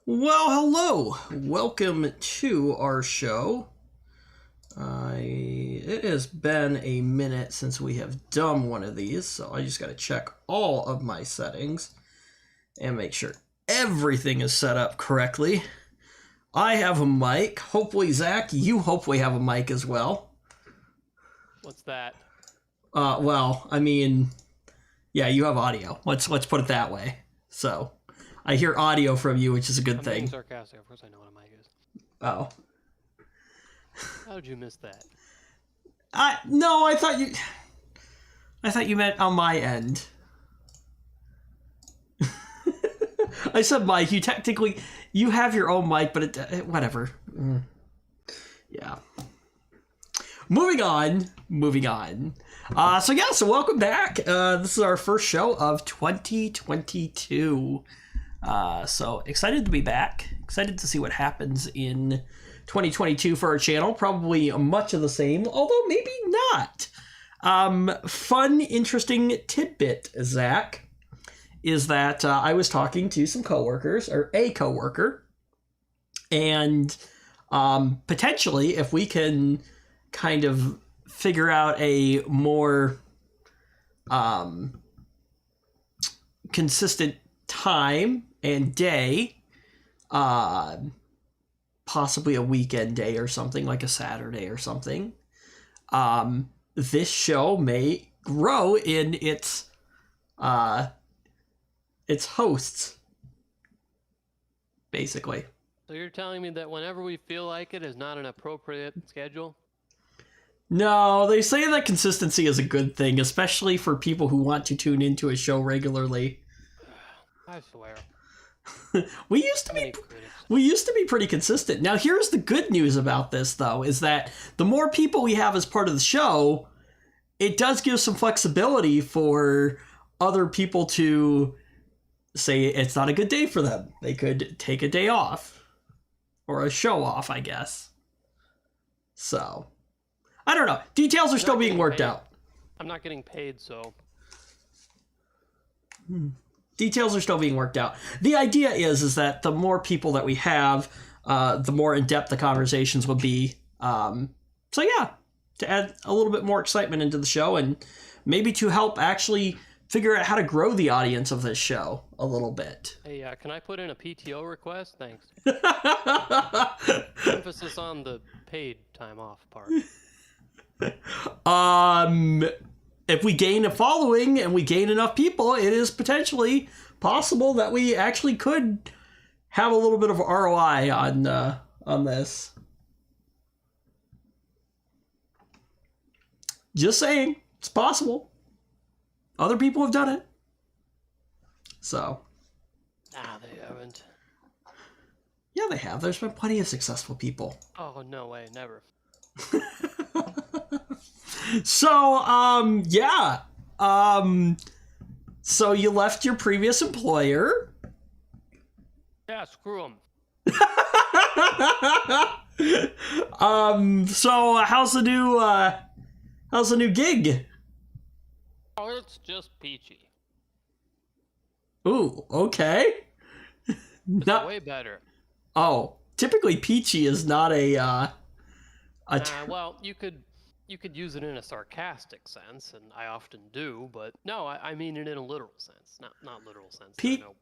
Well, hello. Welcome to our show. It has been a minute since we have done one of these, so I just got to check all of my settings and make sure everything is set up correctly. I have a mic. Hopefully, Zach, you hopefully have a mic as well. What's that? Yeah, you have audio. Let's put it that way. So, I hear audio from you, which is a good I'm thing. being sarcastic. Of course I know what a mic is. Oh. How did you miss that? No, I thought you meant on my end. I said mic. You have your own mic, but whatever. Yeah. Moving on. So welcome back. This is our first show of 2022. So excited to be back. Excited to see what happens in 2022 for our channel. Probably much of the same, although maybe not. Fun, interesting tidbit, Zach, is that I was talking to some coworkers, or a coworker, and potentially if we can kind of figure out a more consistent time and day, possibly a weekend day or something, like a Saturday or something, this show may grow in its hosts, basically. So you're telling me that whenever we feel like it is not an appropriate schedule? No, they say that consistency is a good thing, especially for people who want to tune into a show regularly. I swear. We used to be pretty consistent. Now, here's the good news about this, though, is that the more people we have as part of the show, it does give some flexibility for other people to say it's not a good day for them. They could take a day off, or a show off, I guess. So, I don't know. Details are still being worked out. I'm not getting paid, so... Details are still being worked out. The idea is that the more people that we have, the more in-depth the conversations will be. So yeah, to add a little bit more excitement into the show, and maybe to help actually figure out how to grow the audience of this show a little bit. Hey, can I put in a PTO request? Thanks. Emphasis on the paid time off part. If we gain a following and we gain enough people, it is potentially possible that we actually could have a little bit of ROI on this. Just saying, it's possible. Other people have done it. So. Ah, they haven't. Yeah, they have. There's been plenty of successful people. Oh, no way, never. So, yeah. So you left your previous employer. Yeah, screw them. So how's the new gig? Oh, it's just peachy. Ooh, okay. It's way better. Oh, typically peachy is not Well, you could use it in a sarcastic sense, and I often do, but no, I mean it in a literal sense. Not literal sense. I know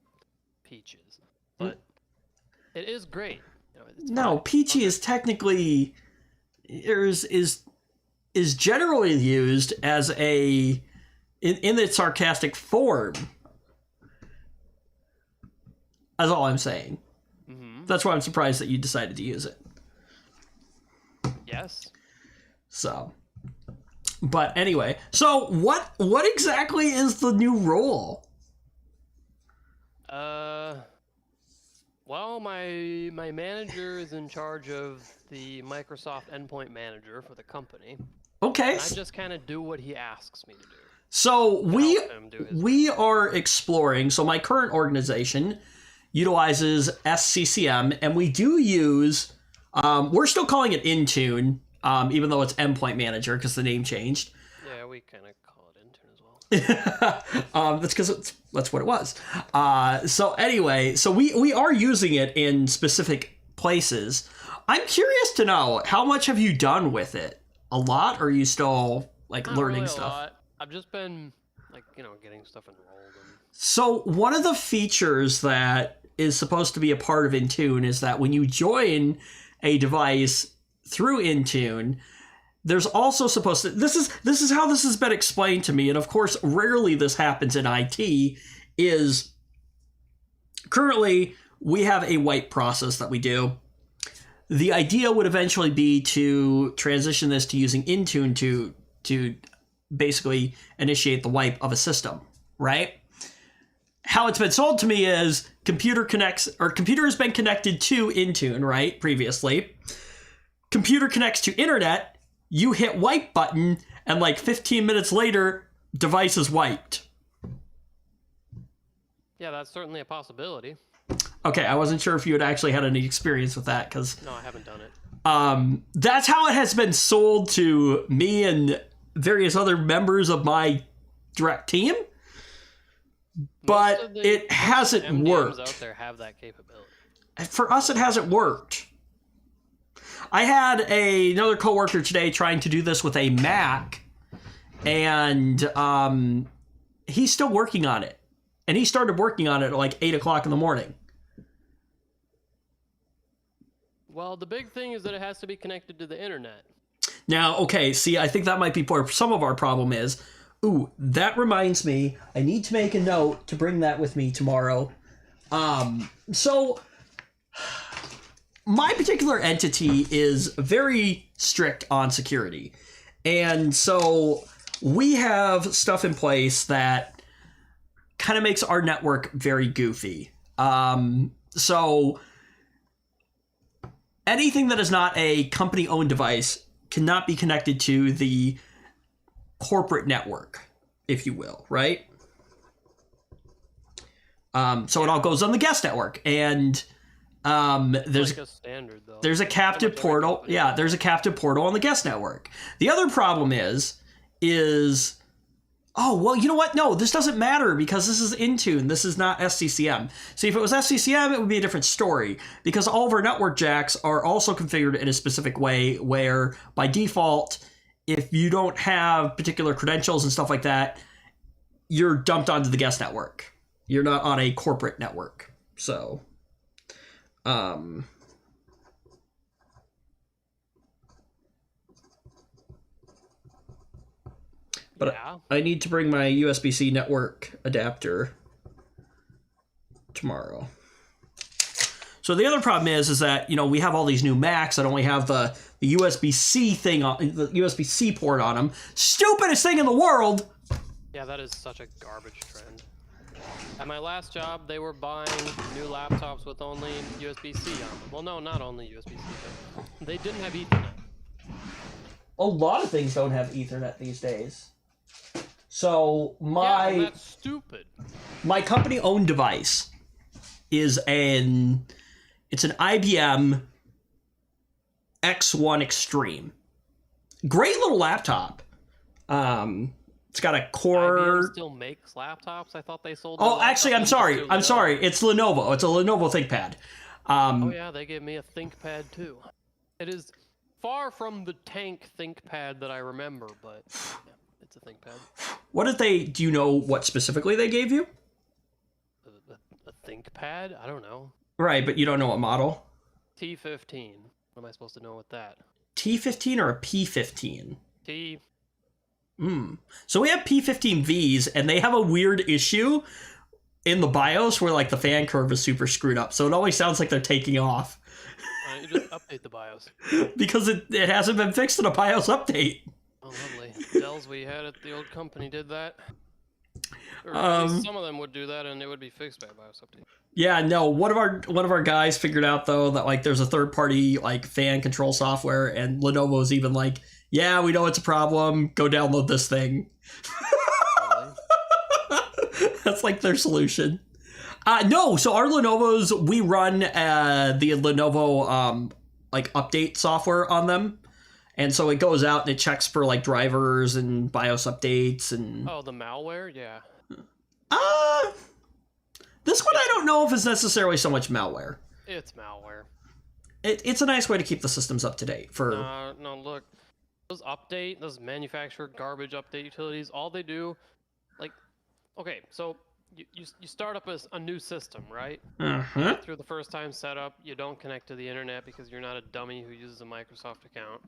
peaches, but it is great. You know, peachy is technically is generally used as in its sarcastic form. That's all I'm saying. Mm-hmm. That's why I'm surprised that you decided to use it. Yes. So, but anyway, so what exactly is the new role? Well, my manager is in charge of the Microsoft Endpoint Manager for the company. Okay. And I just kind of do what he asks me to do. So we are exploring. So my current organization utilizes SCCM, and we do use. We're still calling it Intune. Even though it's Endpoint Manager because the name changed. Yeah, we kind of call it Intune as well. That's because that's what it was. So anyway, so we are using it in specific places. I'm curious to know, how much have you done with it? A lot, or are you still like Not learning really a stuff? lot. I've just been like, getting stuff enrolled. So one of the features that is supposed to be a part of Intune is that when you join a device through Intune, there's also supposed to, this is how this has been explained to me, and of course rarely this happens in IT, is currently we have a wipe process that we do. The idea would eventually be to transition this to using Intune to basically initiate the wipe of a system, right? How it's been sold to me is computer has been connected to Intune, right? Previously. Computer connects to internet, you hit wipe button, and like 15 minutes later, device is wiped. Yeah, that's certainly a possibility. Okay, I wasn't sure if you had actually had any experience with that, because No, I haven't done it. that's how it has been sold to me and various other members of my direct team. But it hasn't MDMs worked. Out there have that capability. For us, it hasn't worked. I had another coworker today trying to do this with a Mac, and he's still working on it. And he started working on it at like 8 o'clock in the morning. Well, the big thing is that it has to be connected to the internet. Now, okay, see, I think that might be where some of our problem is. Ooh, that reminds me, I need to make a note to bring that with me tomorrow. So, my particular entity is very strict on security. And so, we have stuff in place that kind of makes our network very goofy. So, anything that is not a company-owned device cannot be connected to the corporate network, if you will, right? So it all goes on the guest network, and there's like a standard, though. There's a captive portal. Yeah, there's a captive portal on the guest network. The other problem is oh, well, you know what? No, this doesn't matter because this is Intune. This is not SCCM. See, if it was SCCM, it would be a different story because all of our network jacks are also configured in a specific way where, by default, if you don't have particular credentials and stuff like that, you're dumped onto the guest network. You're not on a corporate network. So, but yeah. I need to bring my USB-C network adapter tomorrow. So the other problem is that, we have all these new Macs that only have the USB-C thing on the USB-C port on them. Stupidest thing in the world. Yeah, that is such a garbage trend. At my last job, they were buying new laptops with only USB-C on them. Well, no, not only USB-C, but they didn't have Ethernet. A lot of things don't have Ethernet these days. So that's stupid. My company-owned device is an IBM X1 Extreme. Great little laptop. It's got a Core. IBM still makes laptops. I thought they sold. Oh, actually, I'm sorry. It's Lenovo. It's a Lenovo ThinkPad. Oh yeah, they gave me a ThinkPad too. It is far from the tank ThinkPad that I remember, but yeah, it's a ThinkPad. Do you know what specifically they gave you? A ThinkPad? I don't know. Right, but you don't know what model? T15. What am I supposed to know with that? T15 or a P15? T. So we have P15Vs, and they have a weird issue in the BIOS where like the fan curve is super screwed up. So it always sounds like they're taking off. Why don't you just update the BIOS? Because it hasn't been fixed in a BIOS update. Oh, lovely. Dells we had at the old company did that. Or at least some of them would do that, and it would be fixed by a BIOS update. Yeah, no. One of our guys figured out though that like there's a third party like fan control software, and Lenovo's even like, yeah, we know it's a problem. Go download this thing. That's like their solution. No, so our Lenovo's, we run the Lenovo like update software on them, And so it goes out and it checks for like drivers and BIOS updates and Oh, the malware? Yeah. This one I don't know if it's necessarily so much malware. It's malware. It's a nice way to keep the systems up to date for No, look. Those manufacturer garbage update utilities, all they do, like, okay, so you start up a new system, right? uh-huh. Through the first time setup, you don't connect to the internet because you're not a dummy who uses a Microsoft account.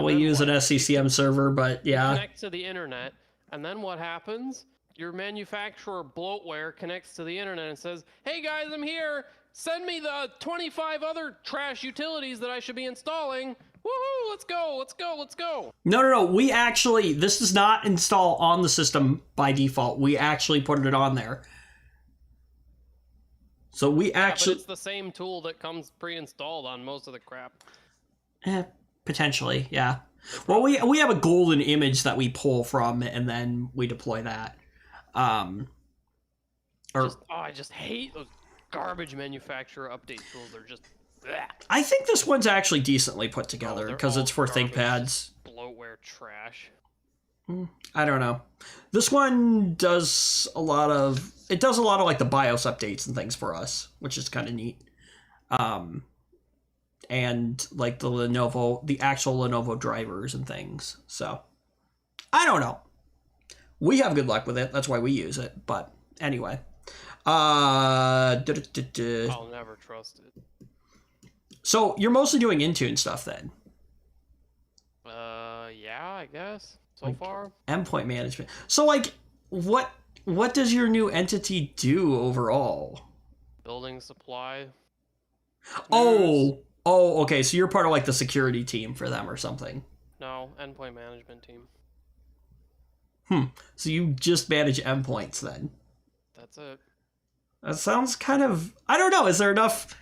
We use an SCCM server, but yeah. Connect to the internet, and then what happens? Your manufacturer bloatware connects to the internet and says, "Hey guys, I'm here. Send me the 25 other trash utilities that I should be installing. Woohoo! Let's go! Let's go! Let's go!" No. We actually, this does not install on the system by default. We actually put it on there. So we actually... but it's the same tool that comes pre-installed on most of the crap. Potentially, yeah. Well, we have a golden image that we pull from, and then we deploy that. I just hate those garbage manufacturer update tools. They're just... bleh. I think this one's actually decently put together because it's for ThinkPads. Bloatware trash. I don't know. This one does a lot of like the BIOS updates and things for us, which is kind of neat. And like the actual Lenovo drivers and things. So I don't know. We have good luck with it. That's why we use it. But anyway, I'll never trust it. So you're mostly doing Intune stuff then? Yeah, I guess so far. Endpoint management. So like, what does your new entity do overall? Building supply. Oh, okay. So you're part of like the security team for them or something. No, endpoint management team. So you just manage endpoints then? That's it. That sounds kind of... I don't know. Is there enough...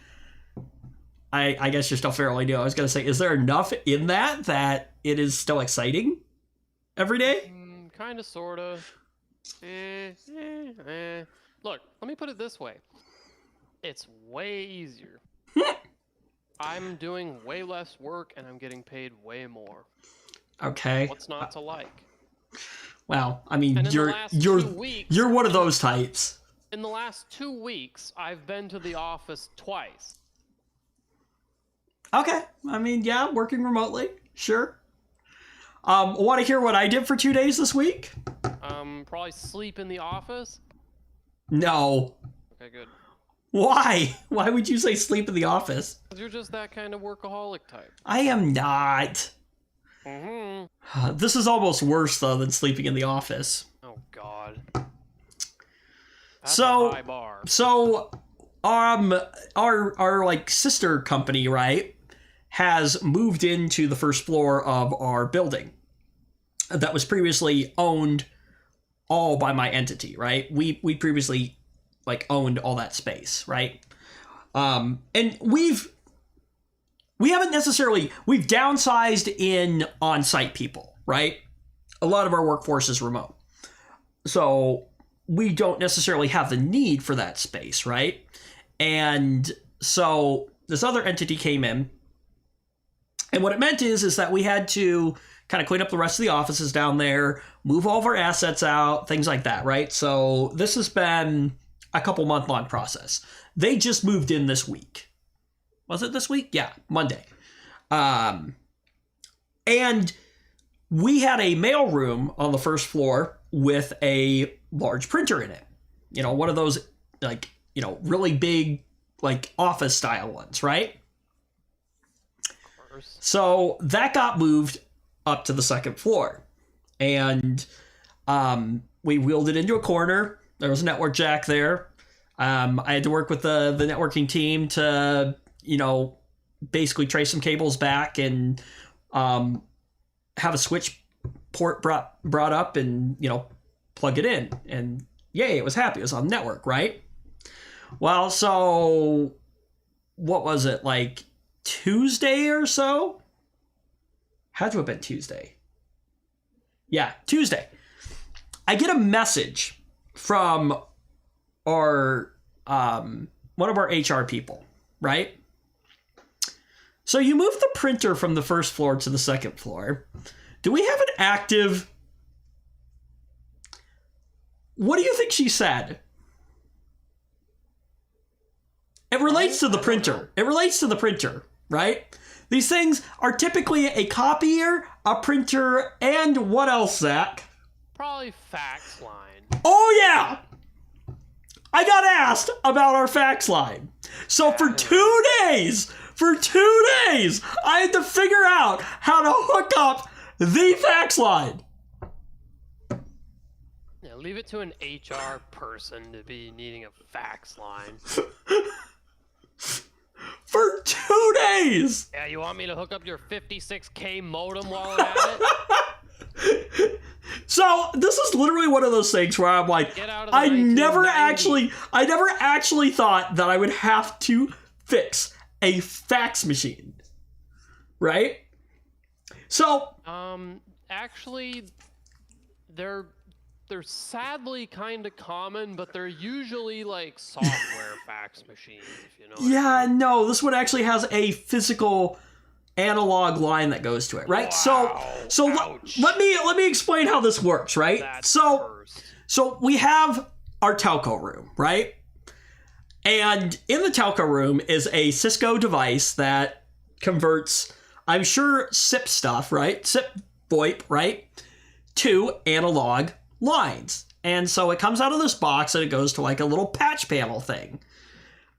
I guess you're still fairly new. I was going to say, is there enough in that it is still exciting every day? Kind of, sort of. Look, let me put it this way. It's way easier. I'm doing way less work and I'm getting paid way more. Okay. What's not to like? Well, I mean, you're weeks, one of those types. In the last 2 weeks, I've been to the office twice. Okay. I mean, yeah, working remotely. Sure. Want to hear what I did for 2 days this week? Probably sleep in the office? No. Okay, good. Why? Why would you say sleep in the office? 'Cause you're just that kind of workaholic type. I am not. This is almost worse, though, than sleeping in the office. Oh, God. That's a high bar. So, our like sister company, right, has moved into the first floor of our building that was previously owned all by my entity, right? We previously like owned all that space, right? And we've downsized in on-site people, right? A lot of our workforce is remote. So we don't necessarily have the need for that space, right? And so this other entity came in, and what it meant is that we had to kind of clean up the rest of the offices down there, move all of our assets out, things like that, right? So this has been a couple month-long process. They just moved in this week. Was it this week? Yeah, Monday. And we had a mail room on the first floor with a large printer in it. You know, one of those, like, you know, really big, like, office style ones, right? So that got moved up to the second floor. And we wheeled it into a corner. There was a network jack there. I had to work with the networking team to, you know, basically trace some cables back and have a switch port brought up and, you know, plug it in. And yay, it was happy. It was on the network, right? Well, so what was it, like Tuesday or so? Had to have been Tuesday. Yeah, Tuesday. I get a message from our one of our HR people, right? So you move the printer from the first floor to the second floor. Do we have an active... What do you think she said? It relates to the printer. It relates to the printer, right? These things are typically a copier, a printer, and what else, Zach? Probably fax line. Oh, yeah! I got asked about our fax line. So for 2 days, I had to figure out how to hook up the fax line. Yeah, leave it to an HR person to be needing a fax line. For 2 days! Yeah, you want me to hook up your 56K modem while I'm at it? So this is literally one of those things where I'm like, I never actually thought that I would have to fix a fax machine, right? So actually, they're sadly kind of common, but they're usually like software fax machines, if you know. Yeah, no, this one actually has a physical analog line that goes to it, right? Wow, so let me explain how this works, right? That's so we have our telco room, right? And in the telco room is a Cisco device that converts, I'm sure, SIP stuff, right? SIP VoIP, right? To analog lines. And so it comes out of this box and it goes to like a little patch panel thing.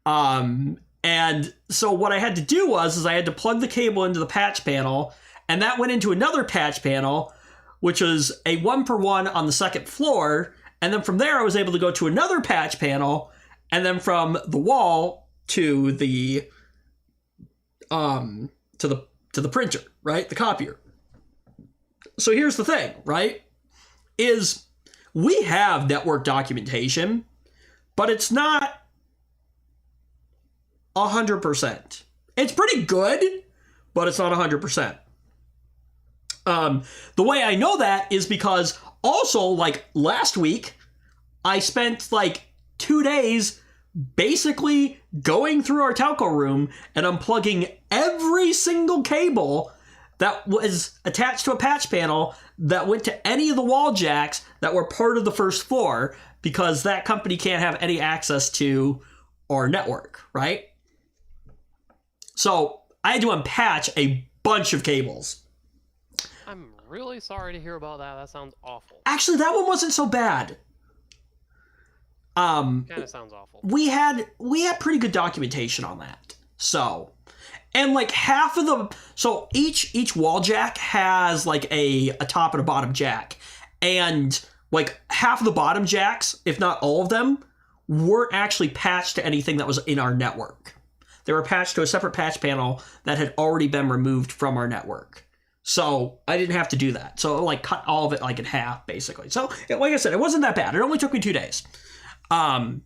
And so what I had to do was I had to plug the cable into the patch panel, and that went into another patch panel, which was a 1-for-1 on the second floor. And then from there, I was able to go to another patch panel, and then from the wall to the printer, right? The copier. So here's the thing, right? Is we have network documentation, but it's not 100%. It's pretty good, but it's not 100%. The way I know that is because also, like last week, I spent like 2 days basically going through our telco room and unplugging every single cable that was attached to a patch panel that went to any of the wall jacks that were part of the first floor, because that company can't have any access to our network, right? So I had to unpatch a bunch of cables. I'm really sorry to hear about that. That sounds awful. Actually, that one wasn't so bad. Kind of sounds awful. We had pretty good documentation on that. So, and like half of the, so each wall jack has like a top and a bottom jack, and like half of the bottom jacks, if not all of them, weren't actually patched to anything that was in our network. They were patched to a separate patch panel that had already been removed from our network. So I didn't have to do that. So it like cut all of it like in half, basically. So like I said, it wasn't that bad. It only took me 2 days. I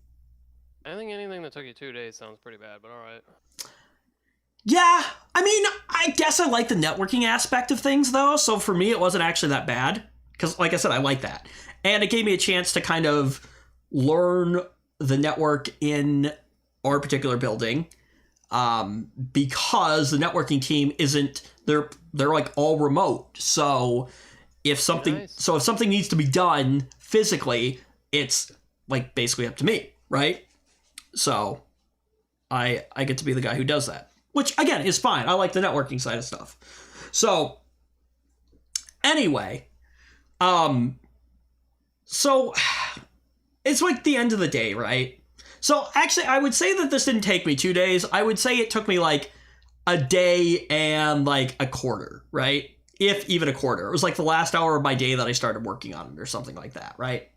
think anything that took you 2 days sounds pretty bad, but all right. Yeah, I mean, I guess I like the networking aspect of things, though. So for me, it wasn't actually that bad. Because like I said, I like that. And it gave me a chance to kind of learn the network in our particular building. Because the networking team isn't, they're like all remote. So if something needs to be done physically, it's like basically up to me, right? So I get to be the guy who does that, which again is fine. I like the networking side of stuff. So anyway, so it's like the end of the day, right? So actually, I would say that this didn't take me 2 days. I would say it took me like a day and like a quarter, right? If even a quarter. It was like the last hour of my day that I started working on it or something like that, right?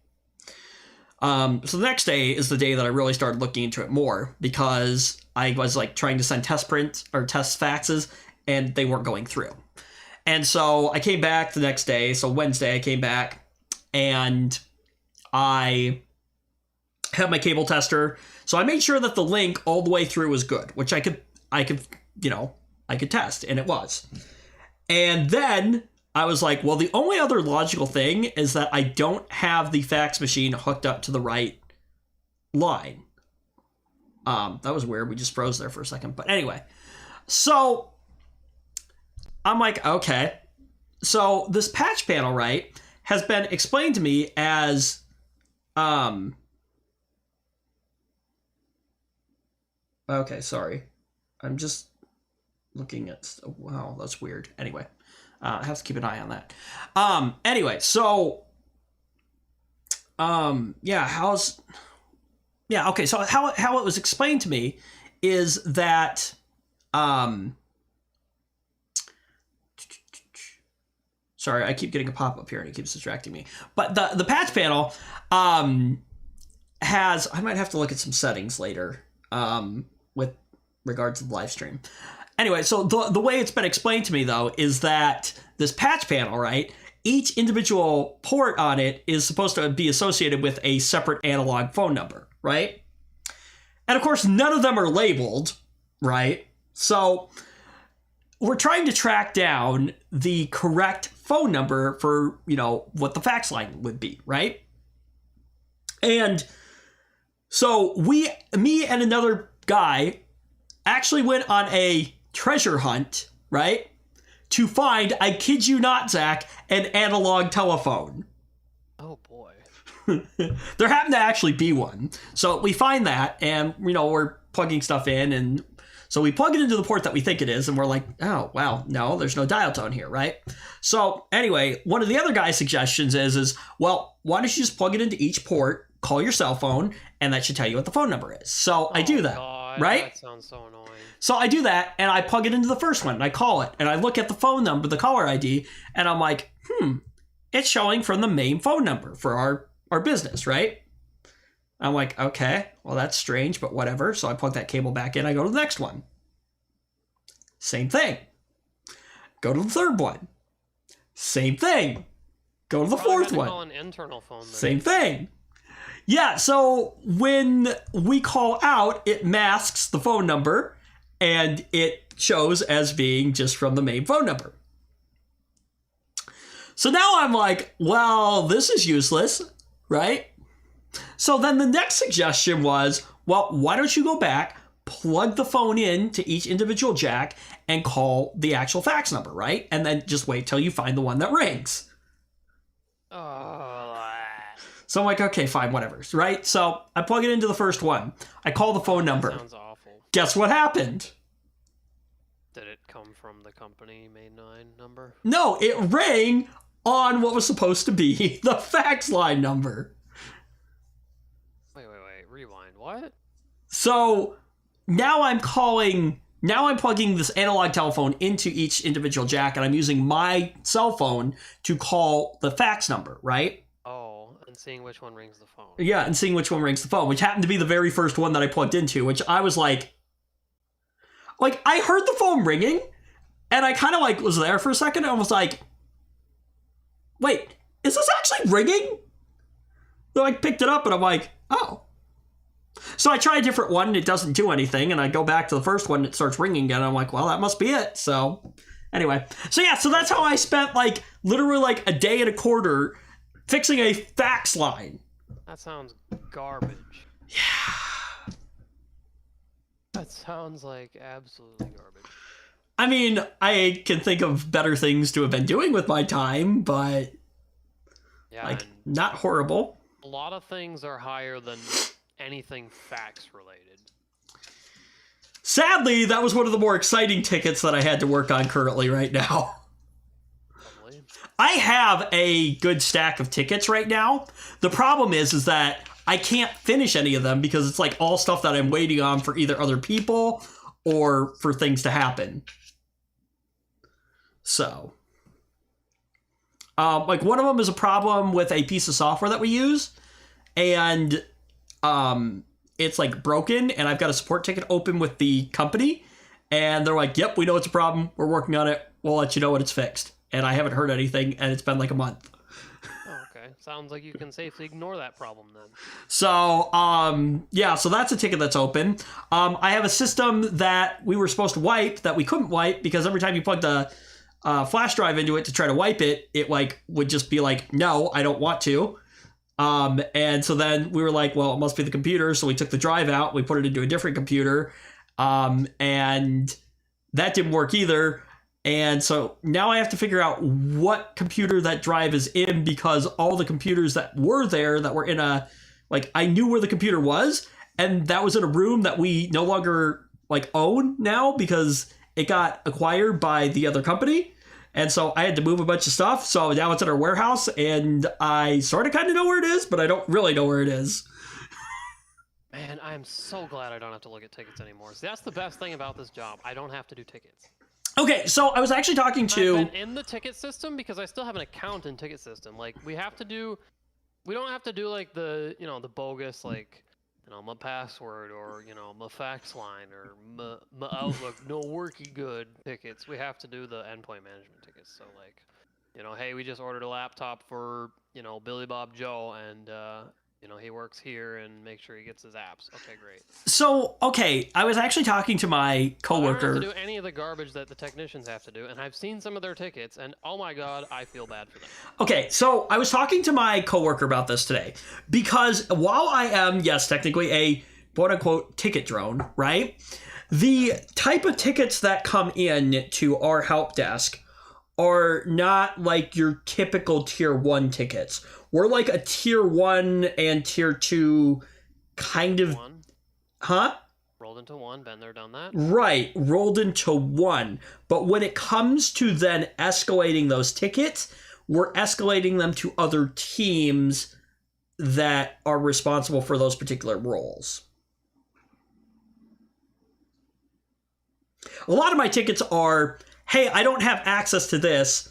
So the next day is the day that I really started looking into it more, because I was like trying to send test prints or test faxes and they weren't going through. And so I came back the next day. So Wednesday I came back and I have my cable tester. So I made sure that the link all the way through was good, which I could test, and it was. And then I was like, well, the only other logical thing is that I don't have the fax machine hooked up to the right line. That was weird. We just froze there for a second. But anyway, so I'm like, okay. So this patch panel, right, has been explained to me as, okay, sorry. I'm just looking at, wow, that's weird. Anyway, I have to keep an eye on that. Anyway, so, yeah, okay, so how it was explained to me is that, sorry, I keep getting a pop-up here and it keeps distracting me. But the patch panel has, I might have to look at some settings later with regards to the live stream. Anyway, so the way it's been explained to me, though, is that this patch panel, right, each individual port on it is supposed to be associated with a separate analog phone number, right? And of course, none of them are labeled, right? So we're trying to track down the correct phone number for, what the fax line would be, right? And so me and another guy actually went on a treasure hunt, right? To find, I kid you not, Zach, an analog telephone. Oh boy. There happened to actually be one. So we find that and, we're plugging stuff in, and so we plug it into the port that we think it is, and we're like, oh, wow, no, there's no dial tone here, right? So anyway, one of the other guy's suggestions is, well, why don't you just plug it into each port, call your cell phone, and that should tell you what the phone number is. So I do that, God, right? That sounds so annoying. So I do that, and I plug it into the first one, and I call it, and I look at the phone number, the caller ID, and I'm like, it's showing from the main phone number for our business, right? I'm like, okay, well, that's strange, but whatever. So I plug that cable back in. I go to the next one. Same thing. Go to the third one. Same thing. Go to the fourth one. Call an internal phone then. Same thing. Yeah, so when we call out, it masks the phone number, and it shows as being just from the main phone number. So now I'm like, well, this is useless, right? So then the next suggestion was, well, why don't you go back, plug the phone in to each individual jack, and call the actual fax number, right? And then just wait till you find the one that rings. So I'm like, okay, fine, whatever, right? So I plug it into the first one. I call the phone number. Sounds awful. Guess what happened? Did it come from the company main line number? No, it rang on what was supposed to be the fax line number. Wait, rewind. What? So now I'm plugging this analog telephone into each individual jack, and I'm using my cell phone to call the fax number, right? Oh, and seeing which one rings the phone. Yeah, and seeing which one rings the phone, which happened to be the very first one that I plugged into, which I was like I heard the phone ringing, and I kind of was there for a second, and I was like, wait, is this actually ringing? So I picked it up, and I'm like, oh. So I try a different one, and it doesn't do anything, and I go back to the first one, and it starts ringing again, and I'm like, well, that must be it. So anyway, so that's how I spent literally a day and a quarter fixing a fax line. That sounds garbage. Yeah. That sounds like absolutely garbage. I mean, I can think of better things to have been doing with my time, but yeah, not horrible. A lot of things are higher than anything fax related. Sadly, that was one of the more exciting tickets that I had to work on currently right now. Probably. I have a good stack of tickets right now. The problem is that I can't finish any of them because it's all stuff that I'm waiting on for either other people or for things to happen. So, one of them is a problem with a piece of software that we use, and it's broken, and I've got a support ticket open with the company, and they're like, yep, we know it's a problem, we're working on it, we'll let you know when it's fixed. And I haven't heard anything, and it's been a month. Oh, okay. Sounds like you can safely ignore that problem then. So so that's a ticket that's open. I have a system that we were supposed to wipe that we couldn't wipe because every time you plugged a flash drive into it to try to wipe it, it would just be no, I don't want to. And so then we were like, well, it must be the computer. So we took the drive out, we put it into a different computer, and that didn't work either. And so now I have to figure out what computer that drive is in, because all the computers that were there that were in a, like, I knew where the computer was, and that was in a room that we no longer like own now because it got acquired by the other company. And so I had to move a bunch of stuff. So now it's in our warehouse, and I sort of kind of know where it is, but I don't really know where it is. Man, I am so glad I don't have to look at tickets anymore. See, that's the best thing about this job. I don't have to do tickets. Okay, so I was actually talking to... I've been in the ticket system because I still have an account in ticket system. Like, we don't have to do like the, the bogus, like, my password or, my fax line or my Outlook, no worky good tickets. We have to do the endpoint management tickets. So, like, hey, we just ordered a laptop for, Billy Bob Joe, and, he works here, and make sure he gets his apps. Okay, great. So, okay, I was actually talking to my coworker. I don't have to do any of the garbage that the technicians have to do, and I've seen some of their tickets, and oh my god, I feel bad for them. Okay, so I was talking to my coworker about this today, because while I am, yes, technically a quote-unquote ticket drone, right? The type of tickets that come in to our help desk are not like your typical tier 1 tickets. We're like a tier 1 and tier 2 kind of... One. Huh? Rolled into 1, been there, done that. Right, rolled into 1. But when it comes to then escalating those tickets, we're escalating them to other teams that are responsible for those particular roles. A lot of my tickets are, hey, I don't have access to this.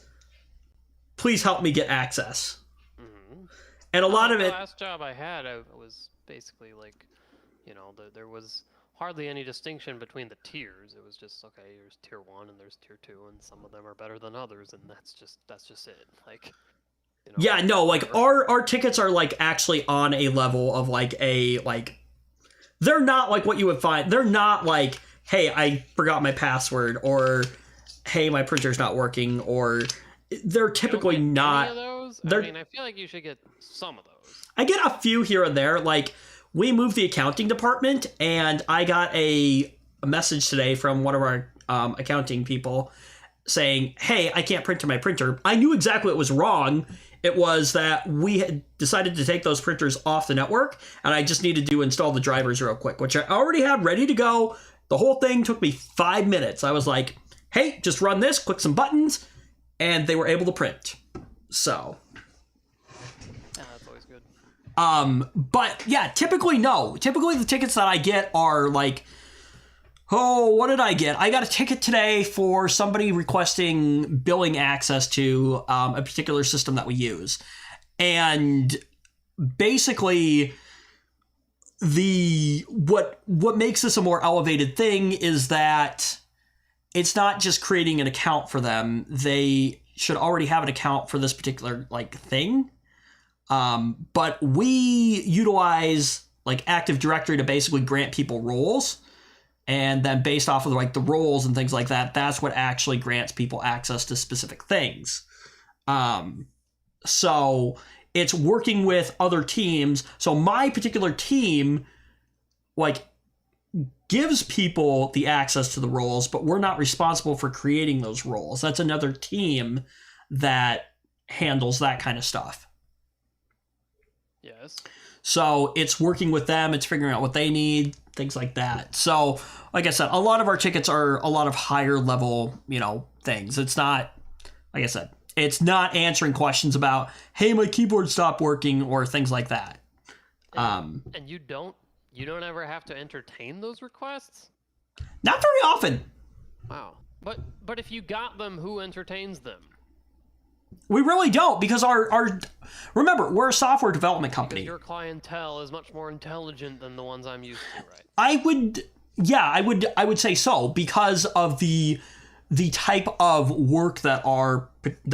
Please help me get access. Mm-hmm. And a lot of it... The last job I had, I was basically like, there was hardly any distinction between the tiers. It was just, okay, there's tier 1 and there's tier 2, and some of them are better than others, and that's just it. Like, yeah, no, like our tickets are like actually on a level of like they're not like what you would find. They're not like, hey, I forgot my password, or hey, my printer's not working, or they're typically not. Any of those? I mean, I feel like you should get some of those. I get a few here and there. Like, we moved the accounting department, and I got a message today from one of our accounting people saying, hey, I can't print to my printer. I knew exactly what was wrong. It was that we had decided to take those printers off the network, and I just needed to install the drivers real quick, which I already had ready to go. The whole thing took me 5 minutes. I was like, hey, just run this, click some buttons, and they were able to print. So... that's always good. But yeah, typically no. Typically the tickets that I get are like, oh, what did I get? I got a ticket today for somebody requesting billing access to a particular system that we use. And basically what makes this a more elevated thing is that it's not just creating an account for them. They should already have an account for this particular like thing. But we utilize like Active Directory to basically grant people roles. And then based off of like the roles and things like that, that's what actually grants people access to specific things. So it's working with other teams. So my particular team like gives people the access to the roles, but we're not responsible for creating those roles. That's another team that handles that kind of stuff. Yes. So it's working with them, it's figuring out what they need, things like that. So, like I said, a lot of our tickets are a lot of higher level, things. It's not, like I said, it's not answering questions about, hey, my keyboard stopped working, or things like that. And you don't ever have to entertain those requests? Not very often. Wow. But if you got them, who entertains them? We really don't, because remember, we're a software development company. Because your clientele is much more intelligent than the ones I'm used to, right? I would say so, because of the type of work that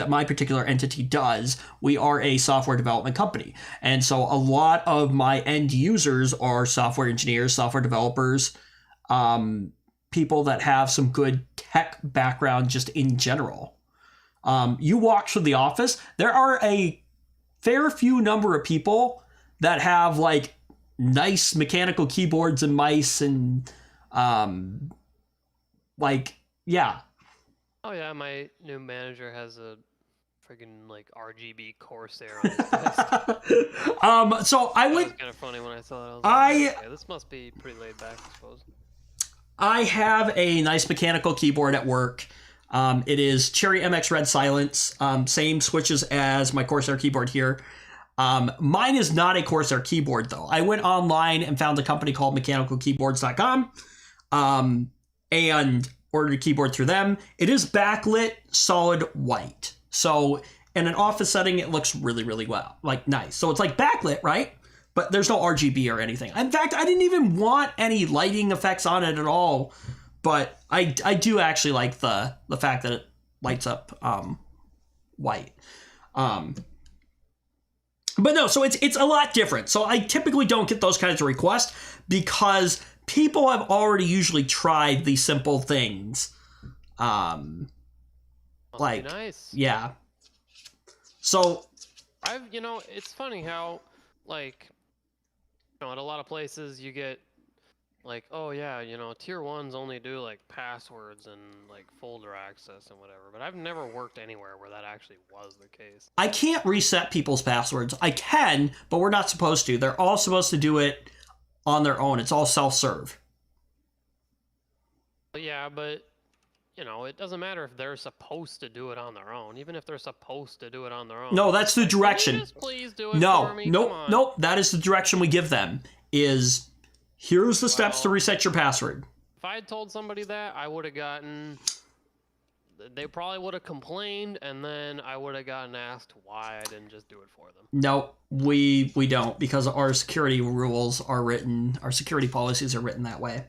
my particular entity does. We are a software development company. And so a lot of my end users are software engineers, software developers, people that have some good tech background just in general. You walk through the office, there are a fair few number of people that have like nice mechanical keyboards and mice and yeah. Oh yeah, my new manager has a friggin' like RGB Corsair on his desk. So I That went. was kind of funny when I saw that. I was I like, okay, this must be pretty laid back, I suppose. I have a nice mechanical keyboard at work. It is Cherry MX Red Silence. Same switches as my Corsair keyboard here. Mine is not a Corsair keyboard, though. I went online and found a company called mechanicalkeyboards.com and ordered a keyboard through them. It is backlit solid white. So in an office setting, it looks really, really well. Like, nice. So it's like backlit, right? But there's no RGB or anything. In fact, I didn't even want any lighting effects on it at all. But I do actually like the fact that it lights up white. But no, so it's a lot different. So I typically don't get those kinds of requests because people have already usually tried these simple things. Must Like, be nice. yeah. So it's funny how, like, at a lot of places you get, like, oh yeah, tier ones only do like passwords and like folder access and whatever. But I've never worked anywhere where that actually was the case. I can't reset people's passwords. I can, but we're not supposed to. They're all supposed to do it on their own. It's all self-serve. But yeah, but it doesn't matter if they're supposed to do it on their own. Even if they're supposed to do it on their own. No, that's the Can you direction. just please do it for me? Come on. Nope. That is the direction we give them. Is here's the steps to reset your password. If I had told somebody that, I would have gotten. They probably would have complained, and then I would have gotten asked why I didn't just do it for them. No, we don't, because our security rules are written, our security policies are written that way.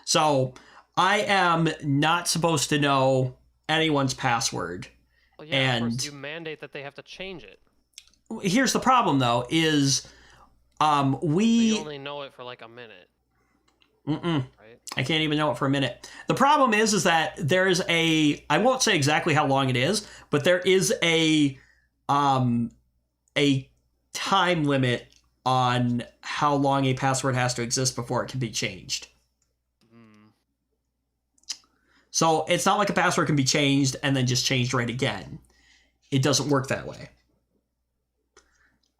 So I am not supposed to know anyone's password. Well, yeah, of course, you mandate that they have to change it. Here's the problem, though, is But you only know it for like a minute. Right? I can't even know it for a minute. The problem is that there's I won't say exactly how long it is, but there is a time limit on how long a password has to exist before it can be changed. So it's not like a password can be changed and then just changed right again. It doesn't work that way.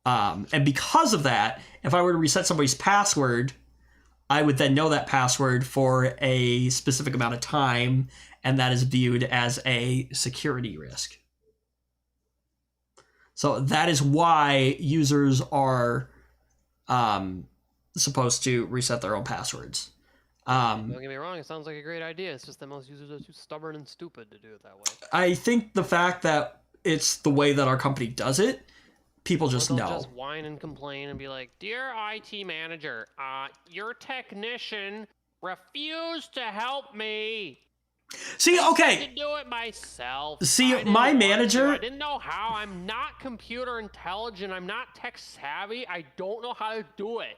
And because of that, if I were to reset somebody's password, I would then know that password for a specific amount of time, and that is viewed as a security risk. So that is why users are supposed to reset their own passwords. Don't get me wrong, it sounds like a great idea. It's just that most users are too stubborn and stupid to do it that way. I think the fact that it's the way that our company does it, people just know. Just whine and complain and be like, "Dear IT manager, your technician refused to help me. See, okay. I had to do it myself. See, my manager... I didn't know how. I'm not computer intelligent. I'm not tech savvy. I don't know how to do it."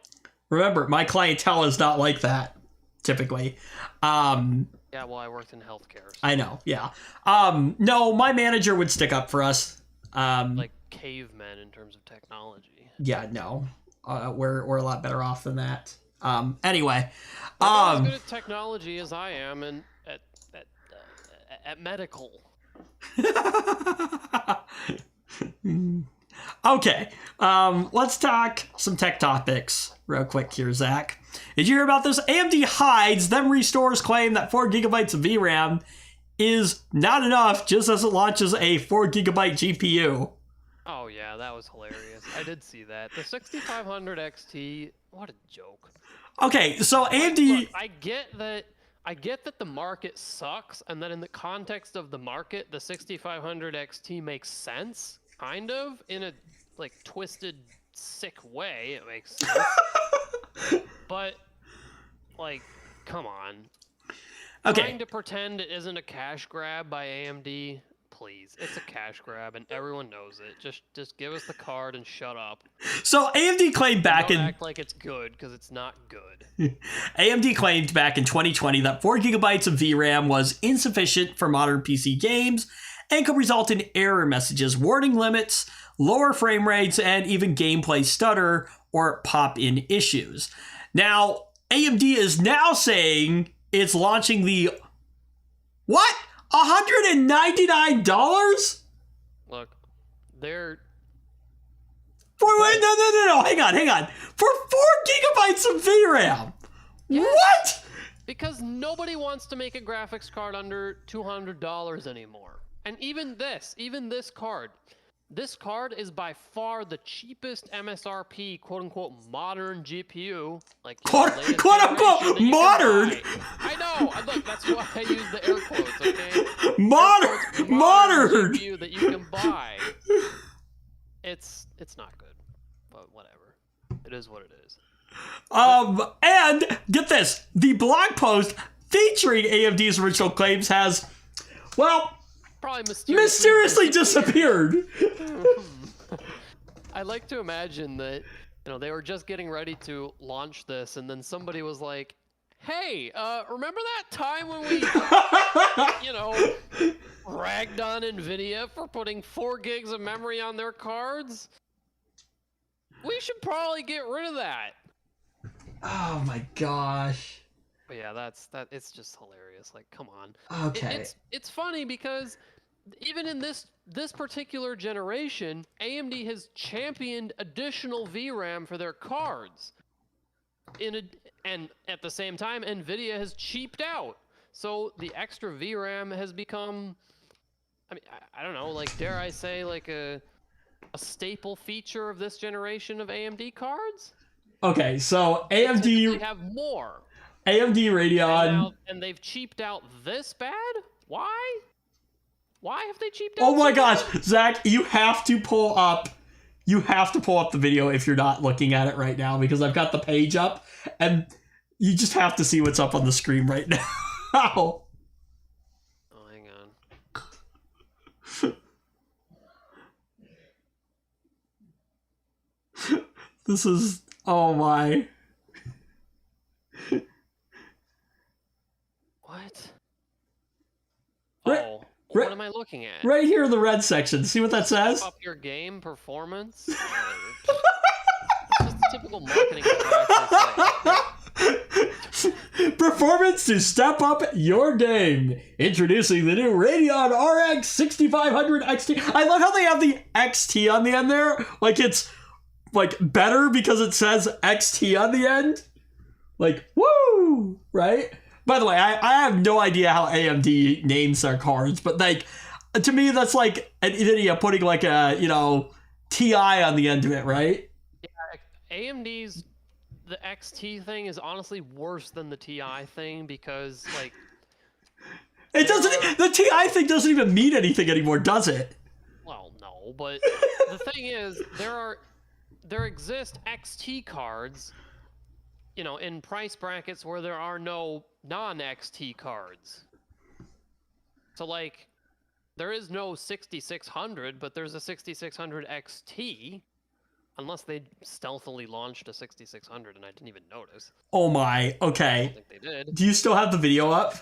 Remember, my clientele is not like that, typically. Yeah, well, I worked in healthcare. So. I know, yeah. No, my manager would stick up for us. Like cavemen in terms of technology. Yeah, no. We're a lot better off than that. Anyway. I'm as good at technology as I am and at medical. Okay, let's talk some tech topics real quick here, Zach. Did you hear about this? AMD hides, then restores claim that 4 gigabytes of VRAM is not enough just as it launches a 4 gigabyte GPU. Oh yeah, that was hilarious. I did see that. The 6500 XT, what a joke. Okay, so AMD... Look, I get that the market sucks, and that in the context of the market, the 6500 XT makes sense, kind of, in a like twisted, sick way. It makes sense. But like, come on. Okay. Trying to pretend it isn't a cash grab by AMD, please. It's a cash grab, and everyone knows it. Just give us the card and shut up. So AMD claimed back Don't act like it's good, because it's not good. AMD claimed back in 2020 that 4 gigabytes of VRAM was insufficient for modern PC games and could result in error messages, warning limits, lower frame rates, and even gameplay stutter or pop-in issues. Now, AMD is now saying it's launching the... What? $199? Look, they're Wait, no. Hang on. For 4 gigabytes of VRAM. Yes. What? Because nobody wants to make a graphics card under $200 anymore. And even this card is by far the cheapest MSRP, quote unquote, modern GPU. Like, Quote unquote modern. I know. Look, that's why I use the air quotes. Okay. Modern GPU that you can buy. It's not good, but whatever. It is what it is. And get this, the blog post featuring AMD's original claims has, well, probably mysteriously disappeared. I like to imagine that, they were just getting ready to launch this, and then somebody was like, hey, remember that time when we, ragged on NVIDIA for putting 4 gigs of memory on their cards? We should probably get rid of that. Oh my gosh. But yeah, it's just hilarious. Like, come on. Okay. It's funny because even in this particular generation, AMD has championed additional VRAM for their cards. And at the same time, NVIDIA has cheaped out. So the extra VRAM has become, I don't know, like, dare I say, like a staple feature of this generation of AMD cards? Okay, so They AMD have more. AMD Radeon. And they've cheaped out this bad? Why? Why have they cheaped out? Oh my so gosh, bad? Zach, you have to pull up the video if you're not looking at it right now, because I've got the page up and you just have to see what's up on the screen right now. Oh, hang on. This is, oh my. What? Right- Oh, right- what am I looking at? Right here in the red section. See what that says? Up your game performance? It's just a typical marketing practice. Performance to step up your game. Introducing the new Radeon RX 6500 XT. I love how they have the XT on the end there. Like, it's like better because it says XT on the end. Like, woo! Right? By the way, I have no idea how AMD names their cards, but like, to me, that's like an NVIDIA putting like a, TI on the end of it, right? Yeah, AMD's the XT thing is honestly worse than the TI thing because, like, It doesn't. The TI thing doesn't even mean anything anymore, does it? well, no, but the thing is, there exist XT cards, in price brackets where there are no non-XT cards. So, like, there is no 6600, but there's a 6600 XT. Unless they stealthily launched a 6600 and I didn't even notice. Oh my. I don't Okay. think they did. Do you still have the video up?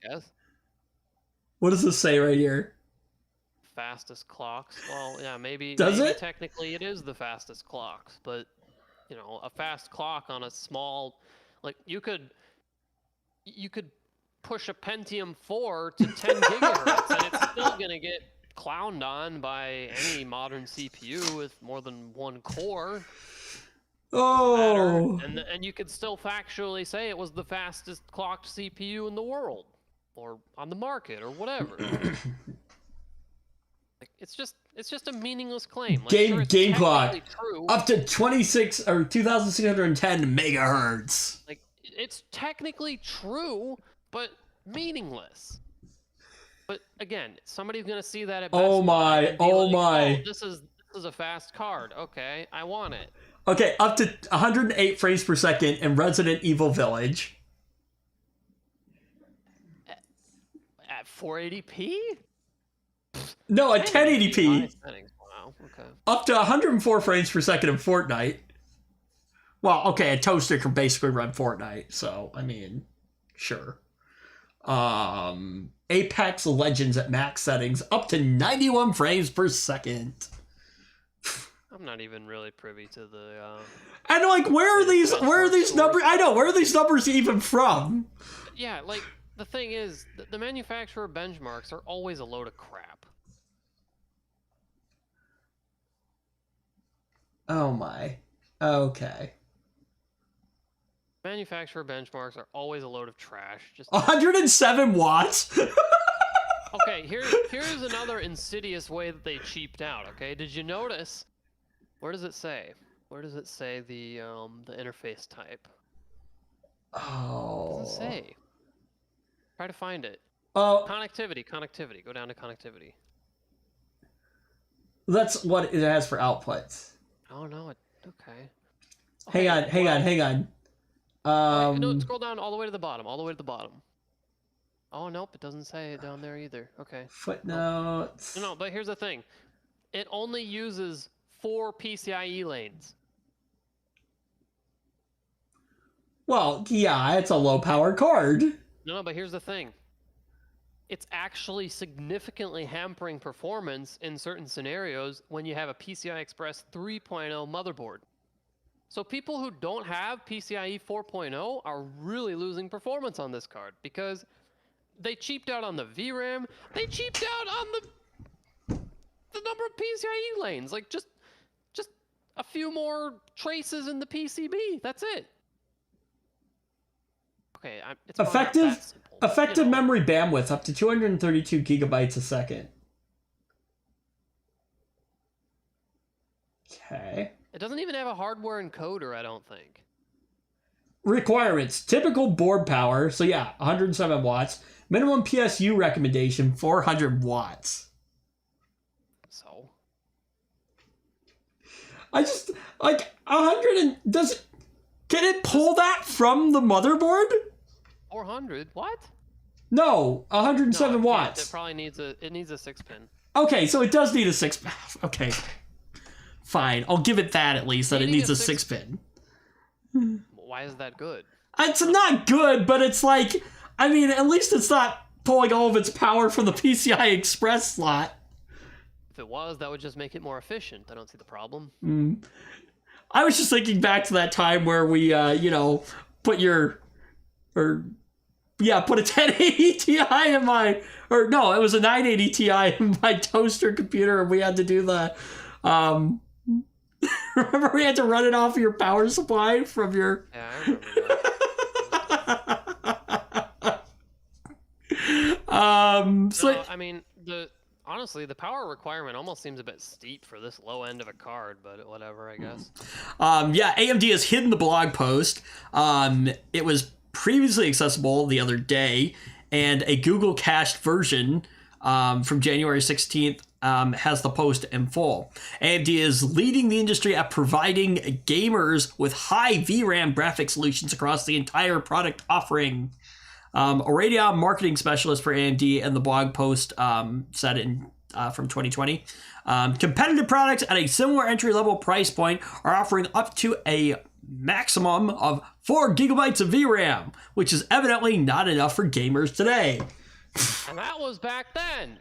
Yes. What does this say right here? Fastest clocks. Well, yeah, maybe. Does maybe it? Technically, it is the fastest clocks, but a fast clock on a small, like, you could push a Pentium 4 to 10 gigahertz, and it's still gonna get clowned on by any modern CPU with more than one core. Oh. And you could still factually say it was the fastest clocked CPU in the world, or on the market, or whatever. Like, it's just a meaningless claim. Like, sure, it's Game clock. technically true. Up to 2610 megahertz. Like, it's technically true, but meaningless. But again, somebody's gonna see that at Best Oh Buy my, and be oh like, my. this is a fast card. Okay, I want it. Okay, up to 108 frames per second in Resident Evil Village. At 480p? No, at 1080p. High settings. Wow. Okay. Up to 104 frames per second in Fortnite. Well, okay, a toaster can basically run Fortnite, so, I mean, sure. Apex Legends at max settings, up to 91 frames per second. I'm not even really privy to the. And like, where are these numbers? I know, where are these numbers even from? Yeah, like, the thing is, the manufacturer benchmarks are always a load of crap. Oh my. Okay. Manufacturer benchmarks are always a load of trash. Just 107 watts? okay, here's another insidious way that they cheaped out, okay? Did you notice? Where does it say? Where does it say the interface type? Oh. What does it say? Try to find it. Oh. Connectivity. Go down to connectivity. That's what it has for outputs. Oh no, okay. Hang on. No, scroll down all the way to the bottom. Oh nope, it doesn't say it down there either. Okay. Footnotes. No, but here's the thing. It only uses 4 PCIe lanes. Well, yeah, it's a low-power card. No, but here's the thing. It's actually significantly hampering performance in certain scenarios when you have a PCI Express 3.0 motherboard. So people who don't have PCIe 4.0 are really losing performance on this card because they cheaped out on the VRAM. They cheaped out on the number of PCIe lanes. Like just a few more traces in the PCB. That's it. Okay, it's effective memory bandwidth up to 232 gigabytes a second. Okay. It doesn't even have a hardware encoder, I don't think. Requirements. Typical board power, so yeah, 107 watts. Minimum PSU recommendation, 400 watts. So? I just, like, 100 and... Can it pull that from the motherboard? 400? What? No, 107 watts. It probably needs a 6-pin. Okay, so it does need a 6... Okay. Fine, I'll give it that at least, that it needs a 6-pin. Why is that good? It's not good, but it's like... I mean, at least it's not pulling all of its power from the PCI Express slot. If it was, that would just make it more efficient. I don't see the problem. I was just thinking back to that time where we, put a 1080 Ti in my... Or, no, it was a 980 Ti in my toaster computer, and we had to do the... remember we had to run it off your power supply from your... Yeah, I remember that. I mean, honestly, the power requirement almost seems a bit steep for this low end of a card, but whatever, I guess. AMD has hidden the blog post. It was previously accessible the other day, and a Google cached version from January 16th has the post in full. AMD is leading the industry at providing gamers with high VRAM graphic solutions across the entire product offering. A Radeon marketing specialist for AMD and the blog post said in from 2020. Competitive products at a similar entry-level price point are offering up to a maximum of 4 gigabytes of VRAM, which is evidently not enough for gamers today. And that was back then.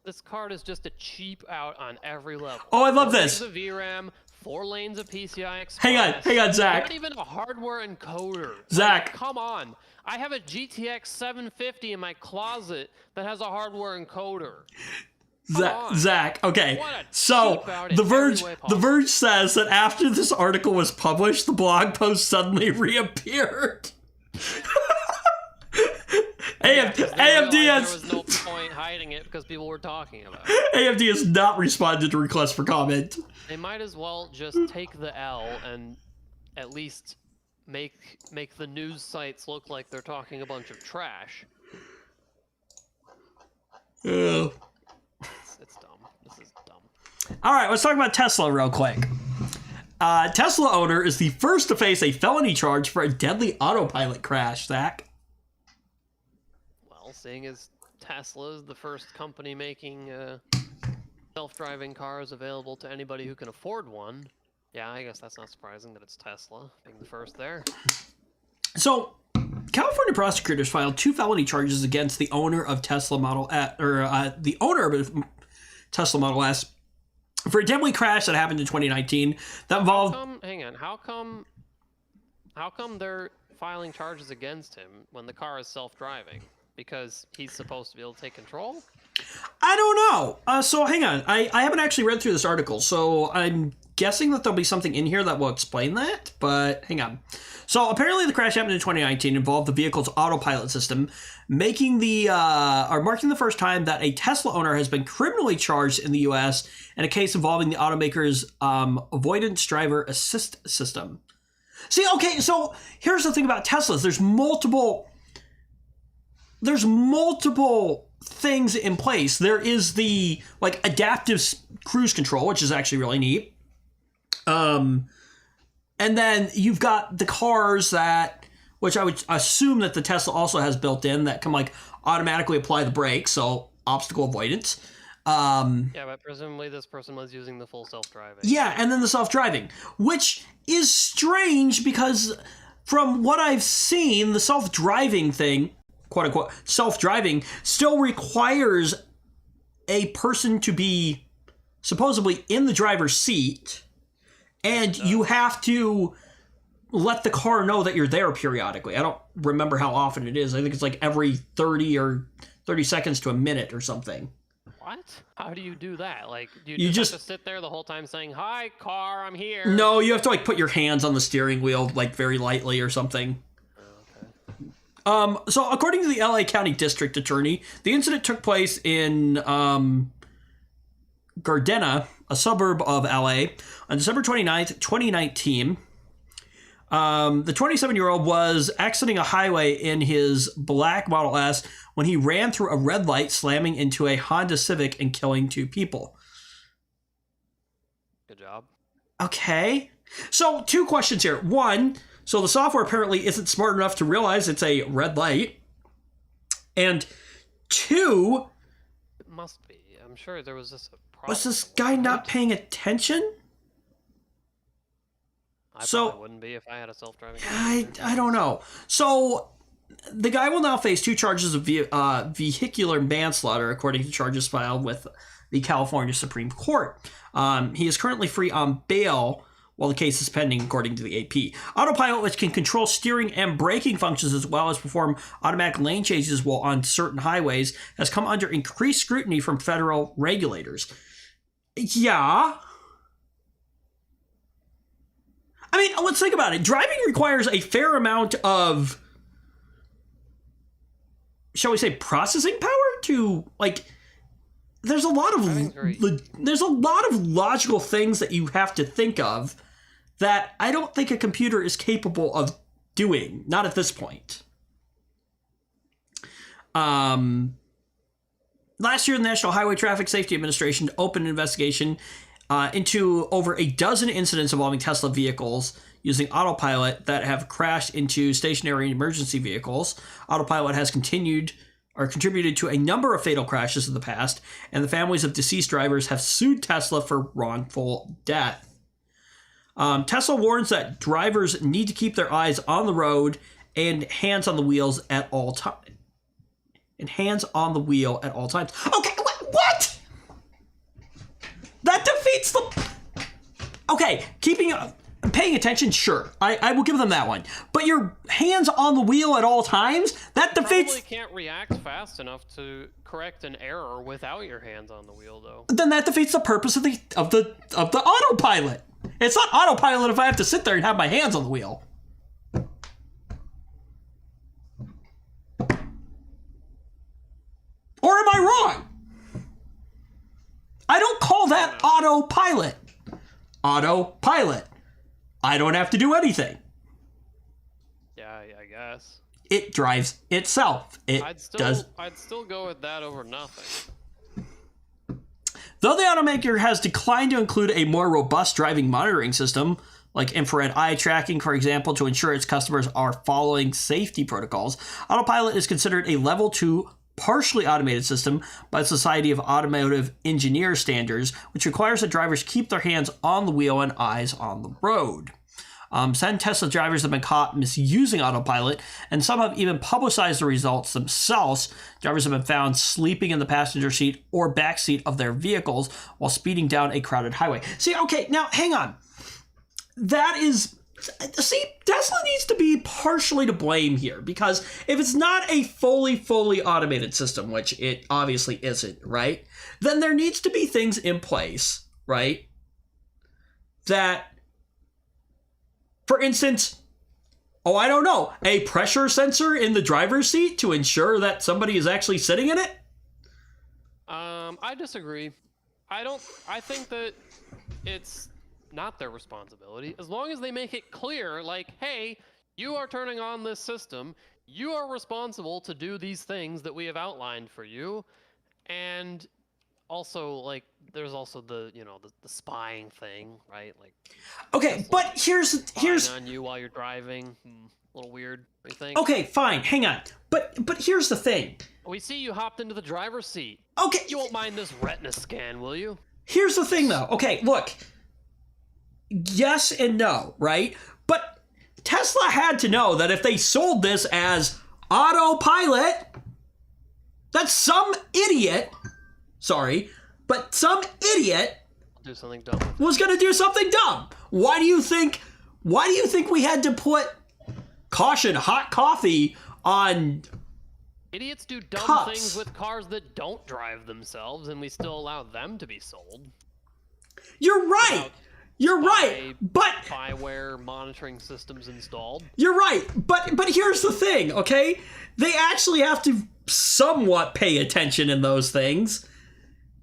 This card is just a cheap out on every level. Oh, I love this. 4 lanes of VRAM, 4 lanes of PCI Express. Hang on, Zach. Not even a hardware encoder. Zach. Like, come on. I have a GTX 750 in my closet that has a hardware encoder. Zach, okay. So the Verge says that after this article was published, the blog post suddenly reappeared. AMD there was no point hiding it because people were talking about it. AMD has not responded to requests for comment. They might as well just take the L and at least make the news sites look like they're talking a bunch of trash. It's dumb. This is dumb. All right, let's talk about Tesla real quick. Tesla owner is the first to face a felony charge for a deadly autopilot crash, Zach. Well, seeing as Tesla is the first company making self-driving cars available to anybody who can afford one, yeah, I guess that's not surprising that it's Tesla being the first there. So, California prosecutors filed 2 felony charges against the owner of Tesla Model S, the owner of Tesla Model S, for a deadly crash that happened in 2019 that involved... Hang on, how come they're filing charges against him when the car is self-driving? Because he's supposed to be able to take control? I don't know. So hang on. I haven't actually read through this article, so I'm guessing that there'll be something in here that will explain that, but hang on. So apparently the crash happened in 2019, involved the vehicle's autopilot system, marking the first time that a Tesla owner has been criminally charged in the U.S. in a case involving the automaker's avoidance driver assist system. See, okay, so here's the thing about Teslas. There's multiple things in place. There is the adaptive cruise control, which is actually really neat. And then you've got the cars which I would assume that the Tesla also has built in, that can automatically apply the brakes, so obstacle avoidance. Yeah, but presumably this person was using the full self-driving. Yeah, and then the self-driving, which is strange because from what I've seen, the self-driving thing, quote unquote, self-driving, still requires a person to be supposedly in the driver's seat, and you have to let the car know that you're there periodically. I don't remember how often it is. I think it's every 30 seconds to a minute or something. What? How do you do that? Do you just have to sit there the whole time saying, "Hi, car, I'm here"? No, you have to put your hands on the steering wheel very lightly or something. Okay. So according to the LA County District Attorney, the incident took place in Gardena, a suburb of LA, on December 29th, 2019. The 27-year-old was exiting a highway in his black Model S when he ran through a red light, slamming into a Honda Civic and killing 2 people. Good job. Okay. So 2 questions here. 1, so the software apparently isn't smart enough to realize it's a red light. And 2... It must be. I'm sure there was just a problem. Was this guy not paying attention? I probably wouldn't be if I had a self-driving car. I don't know. So the guy will now face 2 charges of vehicular manslaughter, according to charges filed with the California Supreme Court. He is currently free on bail while the case is pending, according to the AP. Autopilot, which can control steering and braking functions as well as perform automatic lane changes while on certain highways, has come under increased scrutiny from federal regulators. Yeah. I mean, let's think about it. Driving requires a fair amount of, shall we say, processing power to, there's a lot of logical things that you have to think of that I don't think a computer is capable of doing. Not at this point. Last year, the National Highway Traffic Safety Administration opened an investigation into over a dozen incidents involving Tesla vehicles using autopilot that have crashed into stationary emergency vehicles. Autopilot has contributed to a number of fatal crashes in the past, and the families of deceased drivers have sued Tesla for wrongful death. Tesla warns that drivers need to keep their eyes on the road and hands on the wheels at all times. Okay, what? That defeats the... Okay, paying attention, sure. I will give them that one. But your hands on the wheel at all times? That defeats... You probably can't react fast enough to correct an error without your hands on the wheel, though. Then that defeats the purpose of the autopilot. It's not autopilot if I have to sit there and have my hands on the wheel. Or am I wrong? I don't call that autopilot. Autopilot. I don't have to do anything. Yeah, I guess. It drives itself. I'd still go with that over nothing. Though the automaker has declined to include a more robust driving monitoring system, like infrared eye tracking, for example, to ensure its customers are following safety protocols, Autopilot is considered a level 2 partially automated system by the Society of Automotive Engineers standards, which requires that drivers keep their hands on the wheel and eyes on the road. Some Tesla drivers have been caught misusing autopilot, and some have even publicized the results themselves. Drivers have been found sleeping in the passenger seat or back seat of their vehicles while speeding down a crowded highway. See, okay, now hang on. That is See, Tesla needs to be partially to blame here, because if it's not a fully automated system, which it obviously isn't, right? Then there needs to be things in place, right? That, for instance, I don't know, a pressure sensor in the driver's seat to ensure that somebody is actually sitting in it? I disagree. I think that it's not their responsibility, as long as they make it clear, like, hey, you are turning on this system, you are responsible to do these things that we have outlined for you. And also, like, there's also the spying thing, right? Like, okay, but here's on you while you're driving, a little weird, what do you think? Okay, fine, hang on, but here's the thing. We see you hopped into the driver's seat. Okay, you won't mind this retina scan, will you? Here's the thing, though. Okay, look, yes and no, right? But Tesla had to know that if they sold this as autopilot, that some idiot, some idiot do something dumb. Was going to do something dumb. Why do you think we had to put caution, hot coffee on idiots do dumb cups? Things with cars that don't drive themselves, and we still allow them to be sold. You're right. You're right, but spyware monitoring systems installed. You're right, but here's the thing, okay? They actually have to somewhat pay attention in those things.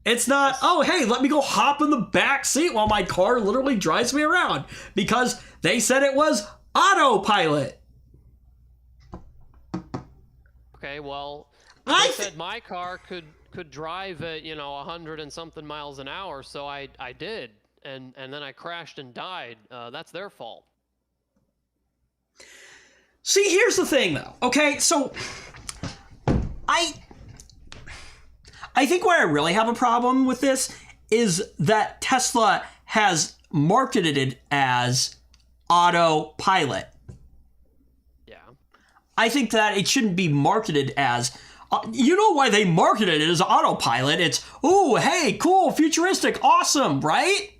It's not, oh, hey, let me go hop in the back seat while my car literally drives me around, because they said it was autopilot. Okay, well, I said my car could drive at 100 and something miles an hour, so I did. And then I crashed and died. That's their fault. See, here's the thing, though. Okay, so I think where I really have a problem with this is that Tesla has marketed it as autopilot. Yeah. I think that it shouldn't be marketed as... you know why they marketed it as autopilot? It's, ooh, hey, cool, futuristic, awesome, right?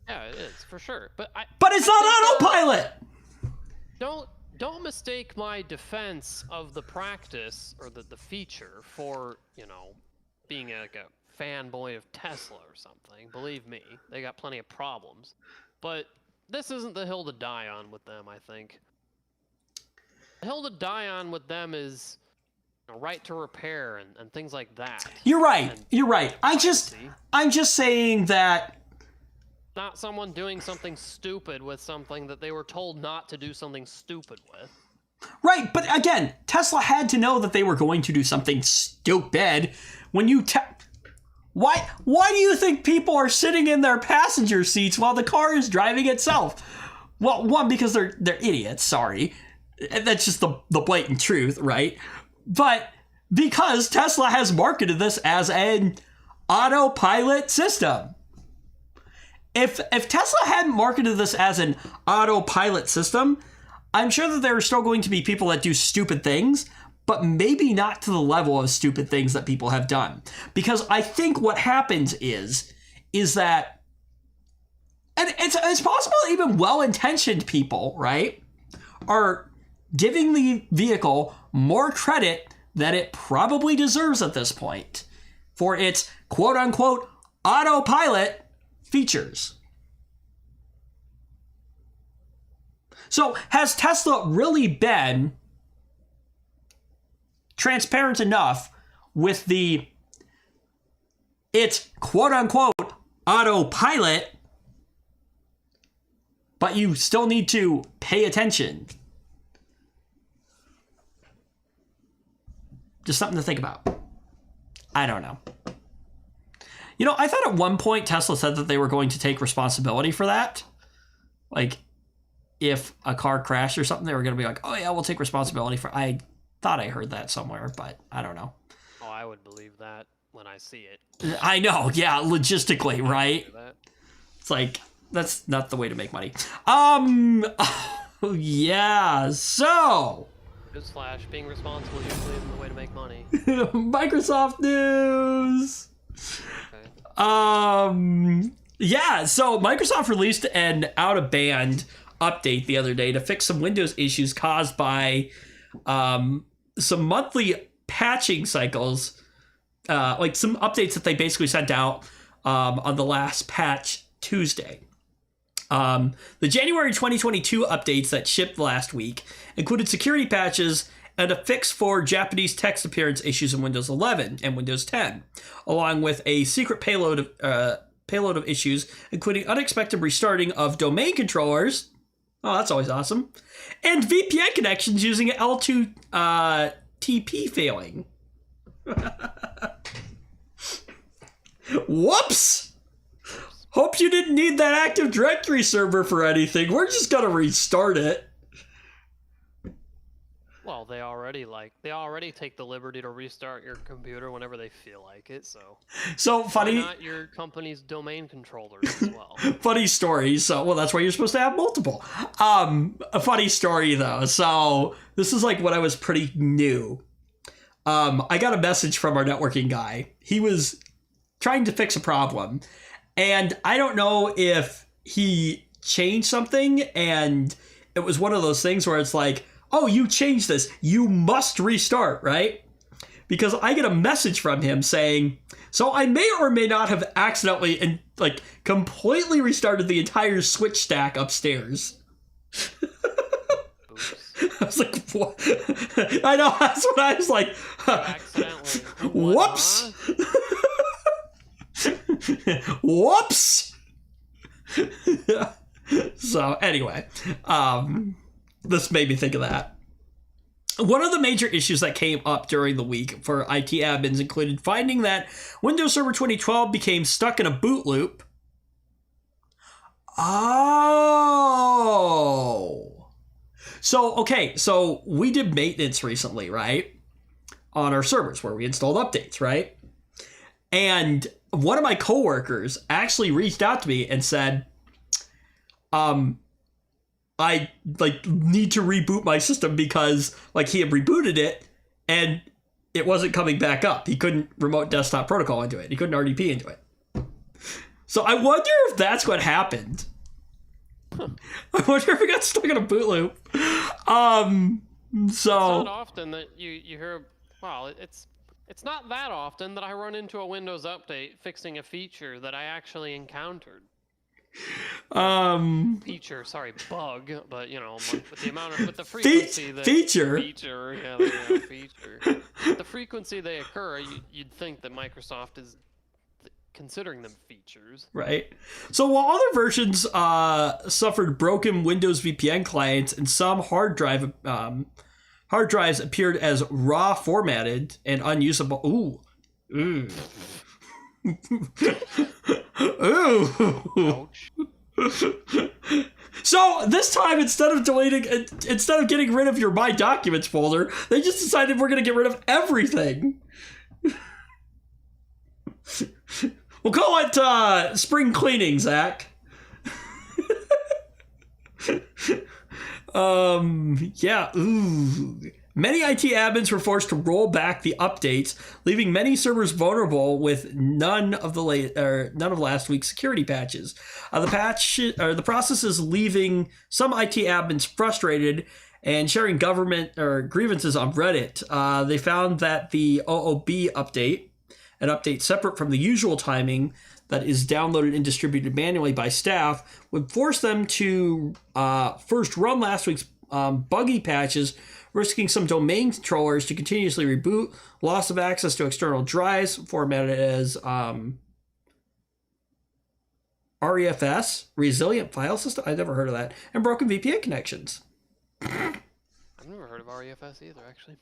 Yeah, it is, for sure. But it's not autopilot! Don't mistake my defense of the practice or the feature for, being like a fanboy of Tesla or something. Believe me, they got plenty of problems. But this isn't the hill to die on with them, I think. The hill to die on with them is right to repair and things like that. You're right. You're right. I'm just saying that... not someone doing something stupid with something that they were told not to do something stupid with. Right, but again, Tesla had to know that they were going to do something stupid. When you why do you think people are sitting in their passenger seats while the car is driving itself? Well, one, because they're idiots, sorry. That's just the blatant truth, right? But because Tesla has marketed this as an autopilot system. If Tesla hadn't marketed this as an autopilot system, I'm sure that there are still going to be people that do stupid things, but maybe not to the level of stupid things that people have done. Because I think what happens is that, and it's possible even well-intentioned people, right, are giving the vehicle more credit than it probably deserves at this point for its quote-unquote autopilot features. So has Tesla really been transparent enough with it's quote-unquote autopilot, but you still need to pay attention? Just something to think about. I don't know. I thought at one point Tesla said that they were going to take responsibility for that. Like, if a car crashed or something, they were going to be like, oh yeah, we'll take responsibility for... I thought I heard that somewhere, but I don't know. Oh, I would believe that when I see it. I know, yeah, logistically, right? It's like, that's not the way to make money. Yeah, so... Newsflash, being responsible usually isn't the way to make money. Microsoft news! Okay. Yeah, so Microsoft released an out-of-band update the other day to fix some Windows issues caused by some monthly patching cycles, like some updates that they basically sent out on the last patch Tuesday. The January 2022 updates that shipped last week included security patches and a fix for Japanese text appearance issues in Windows 11 and Windows 10, along with a secret payload of issues, including unexpected restarting of domain controllers. Oh, that's always awesome. And VPN connections using L2 TP failing. Whoops! Hope you didn't need that Active Directory server for anything. We're just gonna restart it. Well, they already take the liberty to restart your computer whenever they feel like it, so funny. Why not your company's domain controllers as well? Funny story. So, well, that's why you're supposed to have multiple. A funny story though. So this is like when I was pretty new. I got a message from our networking guy. He was trying to fix a problem, and I don't know if he changed something, and it was one of those things where it's like, oh, you changed this, you must restart, right? Because I get a message from him saying, so I may or may not have accidentally and like completely restarted the entire switch stack upstairs. I was like, what? I know, that's what I was like. Whoops. Whoops. So anyway, this made me think of that. One of the major issues that came up during the week for IT admins included finding that Windows Server 2012 became stuck in a boot loop. Oh. So we did maintenance recently, right? On our servers where we installed updates, right? And one of my coworkers actually reached out to me and said, I need to reboot my system because he had rebooted it and it wasn't coming back up. He couldn't remote desktop protocol into it. He couldn't RDP into it. So I wonder if that's what happened. I wonder if we got stuck in a boot loop. It's not often that you hear. Well, it's not that often that I run into a Windows update fixing a feature that I actually encountered. Bug, but with the frequency feature. The frequency they occur, you'd think that Microsoft is considering them features, right? So while other versions suffered broken Windows VPN clients and some hard drives appeared as raw formatted and unusable. Ooh. Ooh. Ouch. So this time, instead of getting rid of your My Documents folder, they just decided we're going to get rid of everything. We'll call it spring cleaning, Zach. Yeah. Ooh. Many IT admins were forced to roll back the updates, leaving many servers vulnerable with none of last week's security patches. The process is leaving some IT admins frustrated and sharing government grievances on Reddit. They found that the OOB update, an update separate from the usual timing that is downloaded and distributed manually by staff, would force them to first run last week's buggy patches, risking some domain controllers to continuously reboot, loss of access to external drives formatted as REFS, Resilient File System. I've never heard of that. And broken VPN connections. I've never heard of REFS either, actually.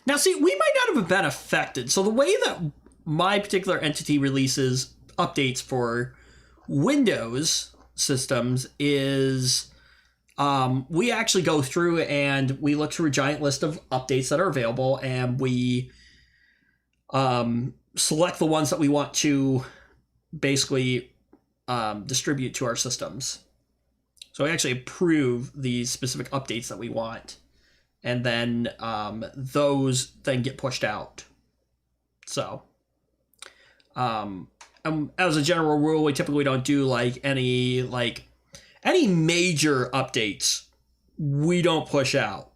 Now, see, we might not have been affected. So the way that my particular entity releases updates for Windows systems is we actually go through and we look through a giant list of updates that are available, and we select the ones that we want to basically distribute to our systems. So we actually approve the specific updates that we want, and then those then get pushed out. So as a general rule, we typically don't do like any major updates. We don't push out.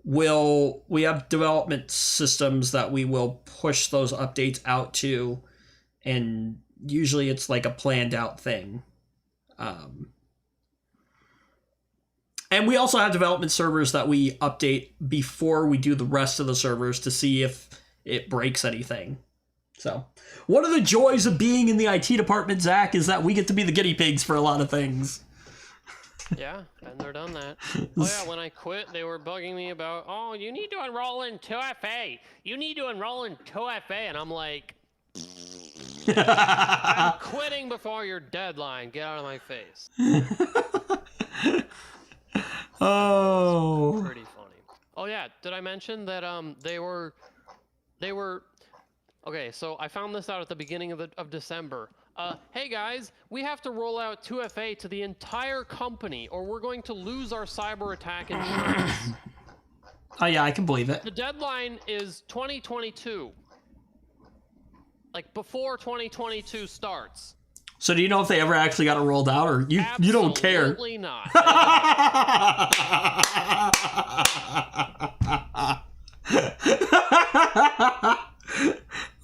We have development systems that we will push those updates out to, and usually it's like a planned out thing. And we also have development servers that we update before we do the rest of the servers to see if it breaks anything. So, one of the joys of being in the IT department, Zach, is that we get to be the guinea pigs for a lot of things. Yeah, been there, done that. Oh yeah, when I quit, they were bugging me about, oh, you need to enroll in 2FA. You need to enroll in 2FA. And I'm like, I'm quitting before your deadline. Get out of my face. Oh. Pretty funny. Oh yeah, did I mention that they were okay, so I found this out at the beginning of December. Hey guys, we have to roll out 2FA to the entire company or we're going to lose our cyber attack insurance. Oh yeah, I can believe it. The deadline is 2022. Like before 2022 starts. So do you know if they ever actually got it rolled out, or you don't care? Absolutely not.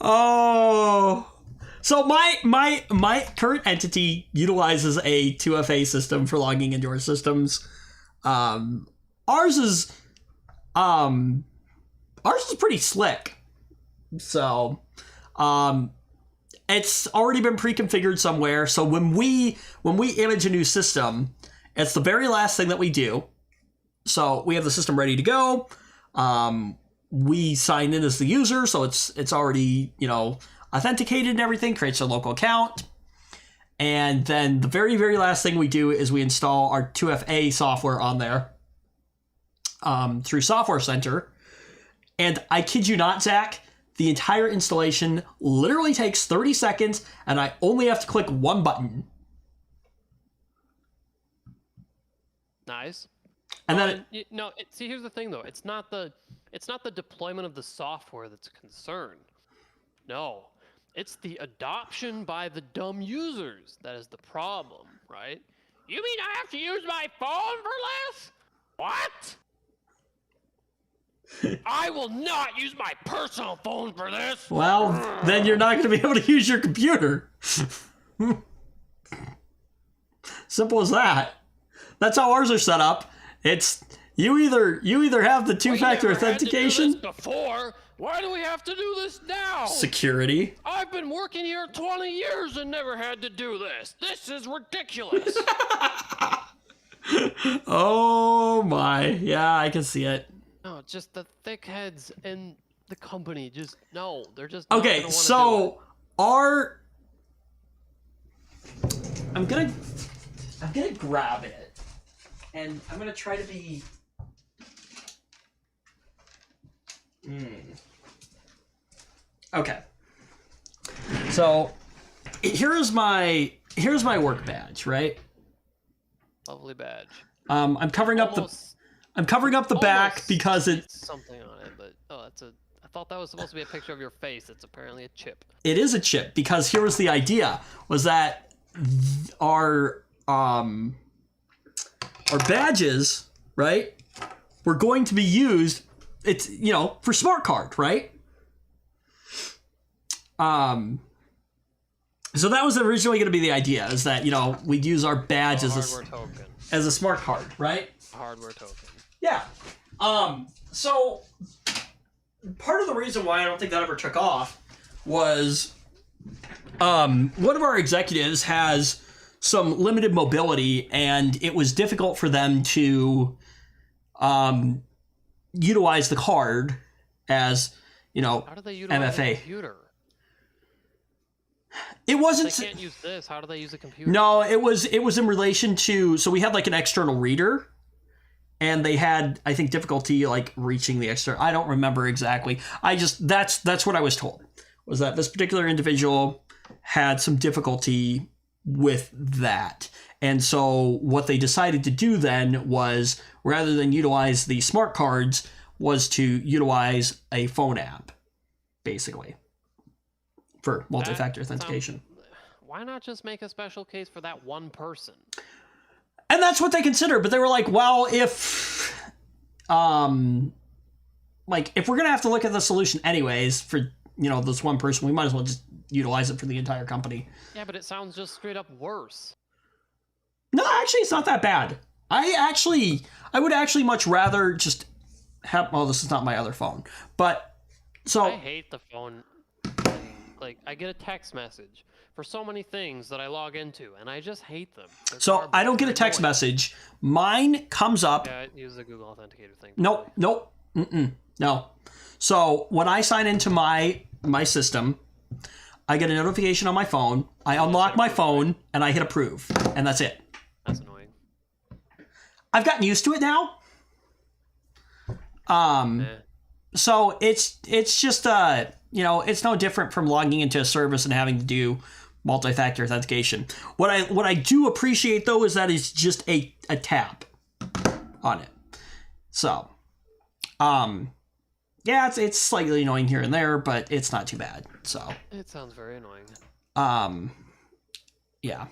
Oh, so my current entity utilizes a 2FA system for logging into our systems. Ours is pretty slick. So, it's already been pre-configured somewhere. So when we image a new system, it's the very last thing that we do. So we have the system ready to go. We sign in as the user, so it's already, authenticated and everything, creates a local account. And then the very, very last thing we do is we install our 2FA software on there through Software Center. And I kid you not, Zach, the entire installation literally takes 30 seconds, and I only have to click one button. Nice. And then see, here's the thing though. It's not the deployment of the software that's a concern. No, it's the adoption by the dumb users that is the problem, right? You mean I have to use my phone for this? What? I will not use my personal phone for this. Well, then you're not going to be able to use your computer. Simple as that. That's how ours are set up. It's you either have the two-factor authentication. Had to do this before. Why do we have to do this now? Security. I've been working here 20 years and never had to do this. This is ridiculous. Oh my. Yeah, I can see it. No, just the thickheads in the company. Just no, they're just okay. So I'm gonna grab it, and I'm gonna try to be. Okay. So here's my work badge, right? Lovely badge. I'm covering up the back because it's something on it, but I thought that was supposed to be a picture of your face. It's apparently a chip. It is a chip because here was the idea: was that our badges, right, were going to be used. It's for smart card, right? So that was originally going to be the idea: is that we'd use our badge as a smart card, right? Hardware token. Yeah. So part of the reason why I don't think that ever took off was one of our executives has some limited mobility, and it was difficult for them to utilize the card as How do they utilize MFA. a computer? It wasn't. They can't use this. How do they use a computer? No, it was in relation to. So we had like an external reader. And they had, I think, difficulty like reaching the external. I don't remember exactly. That's what I was told, was that this particular individual had some difficulty with that. And so what they decided to do then was, rather than utilize the smart cards, was to utilize a phone app, basically, for multi-factor authentication. why not just make a special case for that one person? And that's what they considered, but they were like, well, if if we're gonna have to look at the solution anyways for this one person, we might as well just utilize it for the entire company. Yeah, but it sounds just straight up worse. No, actually, it's not that bad. I would actually much rather just have. Well, this is not my other phone, but so I hate the phone thing. Like, I get a text message for so many things that I log into, and I just hate them. So I don't get a text message. Mine comes up. Yeah, use the Google Authenticator thing. Nope. No. So when I sign into my system, I get a notification on my phone. I unlock my phone and I hit approve, and that's it. That's annoying. I've gotten used to it now. So it's just it's no different from logging into a service and having to do multi-factor authentication. What I do appreciate though is that it's just a tap on it. So, yeah, it's slightly annoying here and there, but it's not too bad. So it sounds very annoying. Yeah.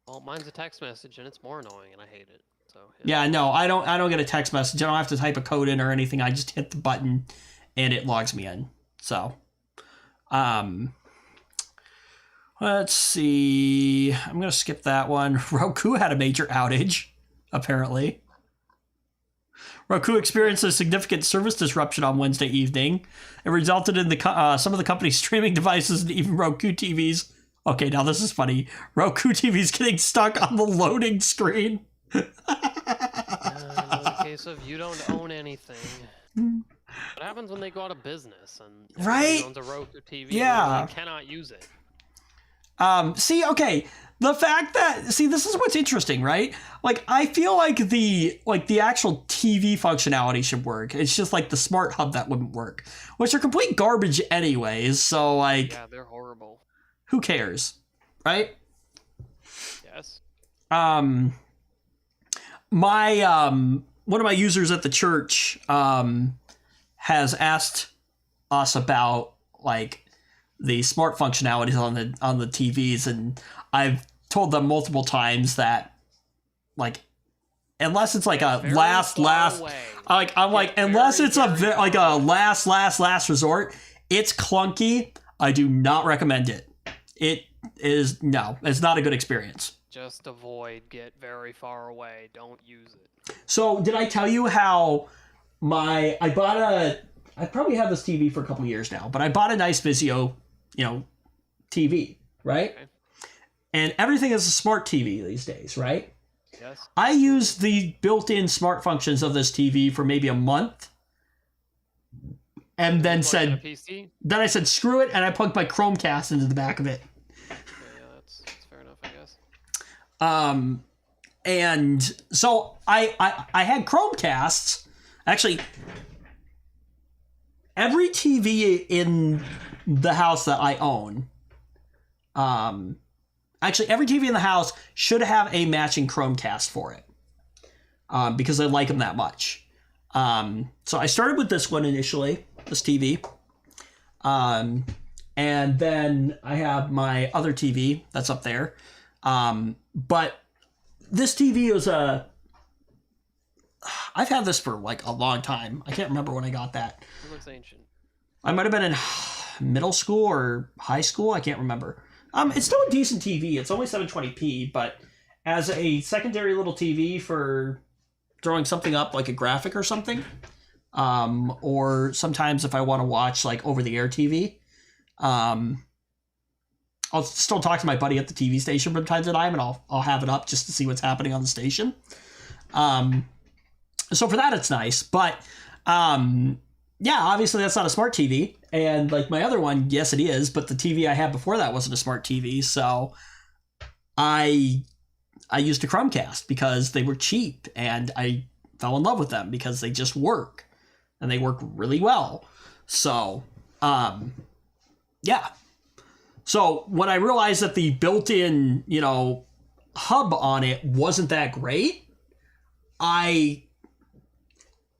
Well, mine's a text message and it's more annoying, and I hate it. So yeah, no, I don't get a text message. I don't have to type a code in or anything. I just hit the button and it logs me in. So, let's see. I'm gonna skip that one. Roku had a major outage, apparently. Roku experienced a significant service disruption on Wednesday evening. It resulted in some of the company's streaming devices and even Roku TVs. Okay, now this is funny. Roku TVs getting stuck on the loading screen. Another case of you don't own anything. What happens when they go out of business and right? owns a Roku TV? Yeah, they cannot use it. Okay. The fact that this is what's interesting, right? Like, I feel like the actual TV functionality should work. It's just like the smart hub that wouldn't work, which are complete garbage anyways. So like, yeah, they're horrible. Who cares, right? Yes. My one of my users at the church has asked us about like the smart functionalities on the TVs, and I've told them multiple times that like unless it's like a very last unless it's a last resort, it's clunky. I do not recommend it. It's not a good experience. Just avoid, get very far away, don't use it. So did I tell you how I probably have this TV for a couple years now, but I bought a nice Vizio, TV, right? Okay. And everything is a smart TV these days, right? Yes. I used the built-in smart functions of this TV for maybe a month. And then I said, screw it, and I plugged my Chromecast into the back of it. Okay, yeah, that's fair enough, I guess. And so I had Chromecasts. Actually, every TV in the house that I own, every TV in the house should have a matching Chromecast for it, because I like them that much. So I started with this one initially, this TV. And then I have my other TV that's up there. But this TV is I've had this for like a long time. I can't remember when I got that. It looks ancient. I might have been in middle school or high school. I can't remember. It's still a decent TV. It's only 720p, but as a secondary little TV for throwing something up like a graphic or something, or sometimes if I want to watch like over-the-air TV, I'll still talk to my buddy at the TV station from time to time, and I'll have it up just to see what's happening on the station. So for that, it's nice. But yeah, obviously that's not a smart TV. And like my other one, yes, it is. But the TV I had before that wasn't a smart TV. So I used a Chromecast because they were cheap, and I fell in love with them because they just work, and they work really well. So, yeah. So when I realized that the built-in, hub on it wasn't that great, I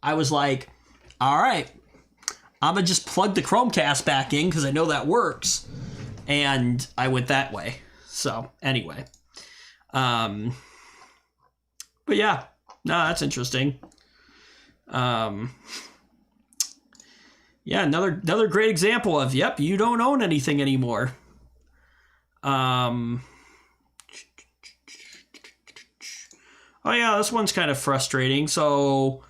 was like, all right, I'm going to just plug the Chromecast back in because I know that works. and I went that way. So anyway, but yeah, no, that's interesting. Yeah, another great example of, yep, you don't own anything anymore. Oh yeah, this one's kind of frustrating. So,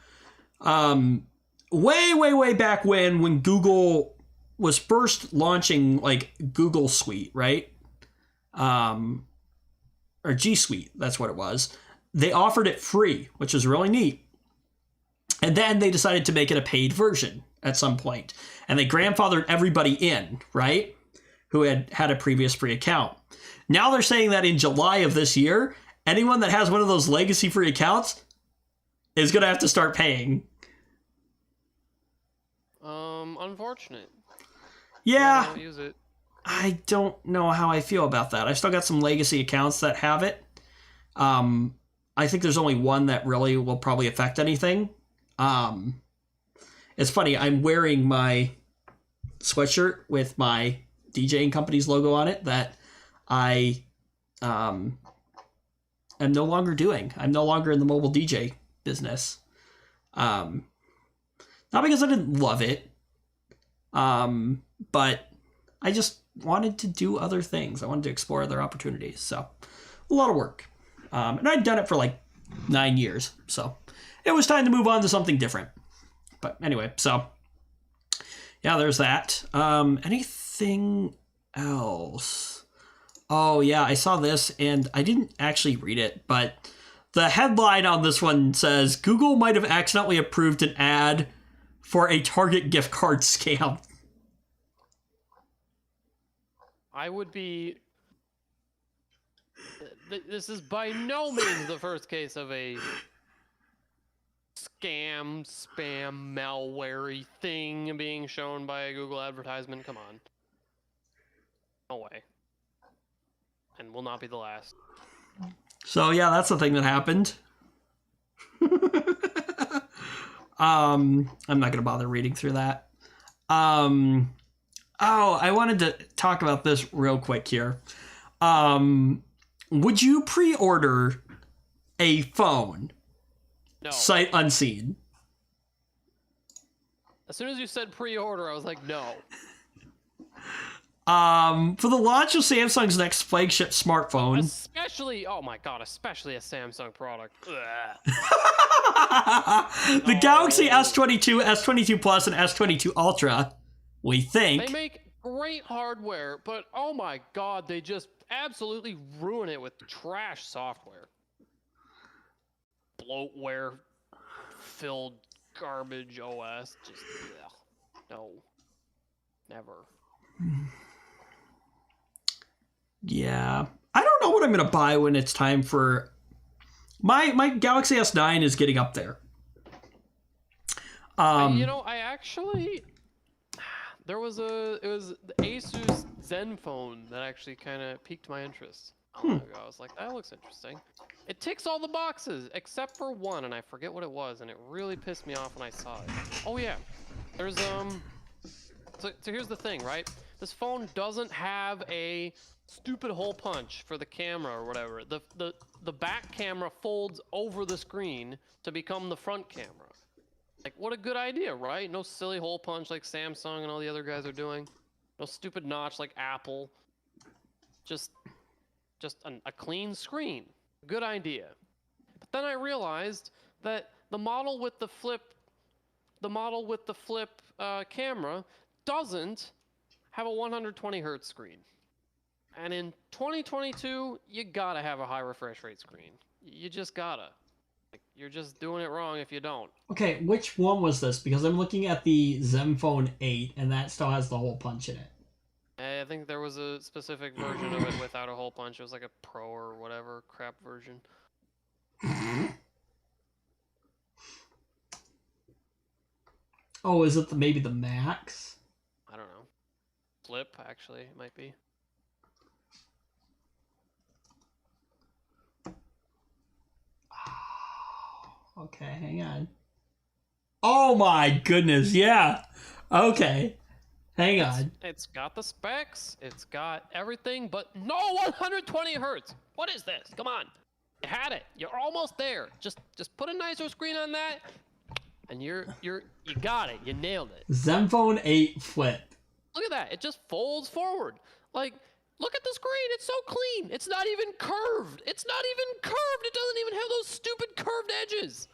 way back when Google was first launching like Google Suite, right? Or G Suite, that's what it was. They offered it free, which is really neat. And then they decided to make it a paid version at some point. And they grandfathered everybody in, right? Who had a previous free account. Now they're saying that in July of this year, anyone that has one of those legacy free accounts is going to have to start paying. Unfortunate. Yeah. I don't use it. I don't know how I feel about that. I've still got some legacy accounts that have it. I think there's only one that really will probably affect anything. It's funny, I'm wearing my sweatshirt with my DJing company's logo on it that I am no longer doing. I'm no longer in the mobile DJ business. Not because I didn't love it, but I just wanted to do other things. I wanted to explore other opportunities. So, a lot of work. And I'd done it for like 9 years. So, it was time to move on to something different. But anyway, so, yeah, there's that. Anything else? Oh, yeah, I saw this, and I didn't actually read it, but the headline on this one says, Google might have accidentally approved an ad for a Target gift card scam. I would be... This is by no means the first case of a scam, spam, malware-y thing being shown by a Google advertisement. Come on. No way. And will not be the last. So, yeah, that's the thing that happened. I'm not going to bother reading through that. Oh, I wanted to talk about this real quick here. Would you pre-order a phone? No. Sight unseen. As soon as you said pre-order, I was like, no. For the launch of Samsung's next flagship smartphone. Especially, oh my god, especially a Samsung product. The Galaxy S22, S22 Plus, and S22 Ultra, we think. They make great hardware, but oh my god, they just absolutely ruin it with trash software. Bloatware filled garbage OS. Just, ugh. No. Never. Yeah. I don't know what I'm going to buy when it's time for... My Galaxy S9 is getting up there. I actually... It was the Asus Zenfone that actually kind of piqued my interest. I was like, that looks interesting. It ticks all the boxes, except for one, and I forget what it was, and it really pissed me off when I saw it. Oh yeah. There's, So here's the thing, right? This phone doesn't have a stupid hole punch for the camera or whatever. The back camera folds over the screen to become the front camera. Like, what a good idea, right? No silly hole punch like Samsung and all the other guys are doing. No stupid notch like Apple. Just a clean screen. Good idea. But then I realized that the model with the flip camera doesn't have a 120 hertz screen. And in 2022, you gotta have a high refresh rate screen. You just gotta. Like, you're just doing it wrong if you don't. Okay, which one was this? Because I'm looking at the Zenfone 8, and that still has the hole punch in it. I think there was a specific version of it without a hole punch. It was like a Pro or whatever crap version. Oh, is it maybe the Max? I don't know. Flip, actually, it might be. Okay, hang on. Oh my goodness, yeah. Okay. Hang on. It's got the specs. It's got everything, but no 120 hertz. What is this? Come on. You had it. You're almost there. Just put a nicer screen on that, and you got it. You nailed it. Zenfone 8 Flip. Look at that. It just folds forward. Like, look at the screen. It's so clean. It's not even curved. It's not even curved. It doesn't even have those stupid curved edges.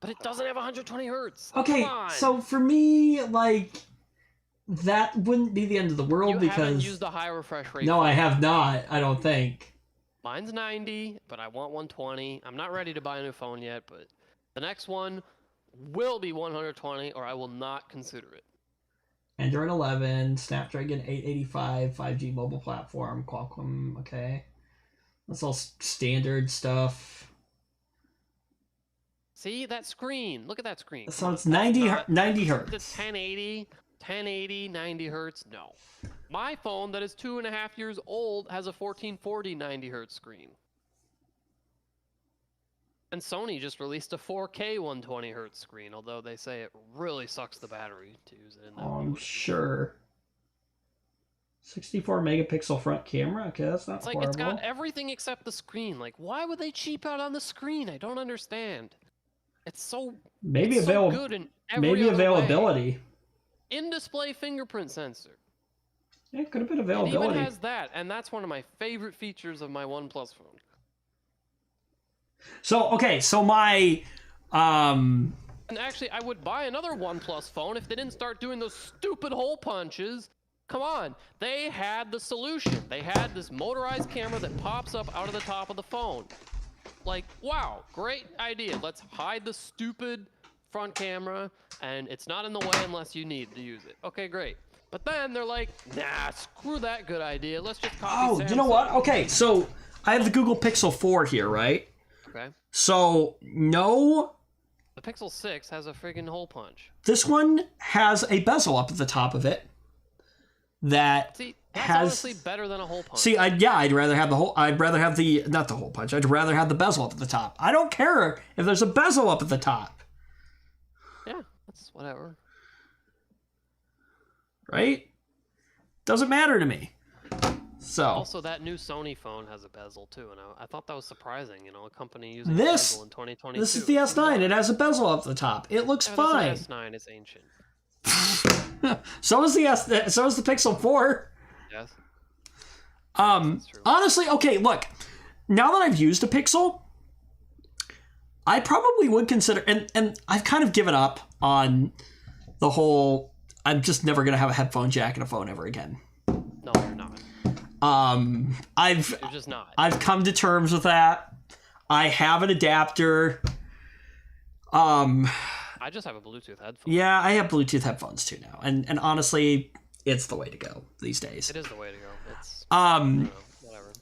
But it doesn't have 120 hertz. Okay, so for me, like, that wouldn't be the end of the world because... You haven't used the high refresh rate. No, I have not, I don't think. Mine's 90, but I want 120. I'm not ready to buy a new phone yet, but the next one will be 120 or I will not consider it. Android 11, Snapdragon 885, 5G mobile platform, Qualcomm, okay. That's all standard stuff. See that screen? Look at that screen. So it's 90 hertz. The 1080, 90 hertz. No. My phone that is 2.5 years old has a 1440 90 hertz screen. And Sony just released a 4K 120 hertz screen, although they say it really sucks the battery to use it in that. Oh, I'm sure. 64 megapixel front camera. Okay, that's not horrible. It's got everything except the screen. Like, why would they cheap out on the screen? I don't understand. It's so maybe it's so good in every availability. In-display fingerprint sensor. Yeah, it could have been availability. It even has that, and that's one of my favorite features of my OnePlus phone. So okay, so my and actually, I would buy another OnePlus phone if they didn't start doing those stupid hole punches. Come on, they had the solution. They had this motorized camera that pops up out of the top of the phone. Like, wow, great idea. Let's hide the stupid front camera, and it's not in the way unless you need to use it. Okay, great. But then they're like, nah, screw that good idea. Let's just copy Samsung. You know what? Okay, so I have the Google Pixel 4 here, right? Okay. So, no... The Pixel 6 has a friggin' hole punch. This one has a bezel up at the top of it that that's has... honestly better than a hole punch. See, I'd rather have the hole... I'd rather have the... Not the hole punch. I'd rather have the bezel up at the top. I don't care if there's a bezel up at the top. Yeah, that's whatever. Right? Doesn't matter to me. So also, that new Sony phone has a bezel too, and I thought that was surprising. You know, a company using bezel in 2022. This is the S9. It has a bezel up the top. It looks fine. The S9 is ancient. So is the So is the Pixel 4. Yes. Honestly, okay. Look, now that I've used a Pixel, I probably would consider, and I've kind of given up on the whole. I'm just never gonna have a headphone jack in a phone ever again. No, you're not. You're just not. I've come to terms with that. I have an adapter. I just have a Bluetooth headphone. Yeah, I have Bluetooth headphones too now, and honestly, it's the way to go these days. It is the way to go. It's I don't know, whatever.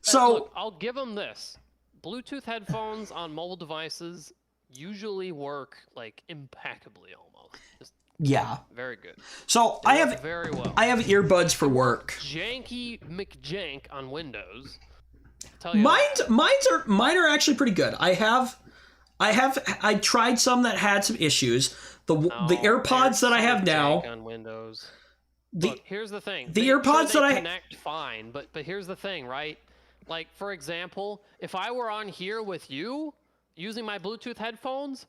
So look, I'll give them this: Bluetooth headphones on mobile devices usually work like impeccably, almost. Just yeah, very good. So they work very well. I have earbuds for work. Janky McJank on Windows. Tell you mine are actually pretty good. I tried some that had some issues. The AirPods that I have now on Windows. Look, here's the thing. The AirPods that I connect fine, but here's the thing, right? Like, for example, if I were on here with you using my Bluetooth headphones,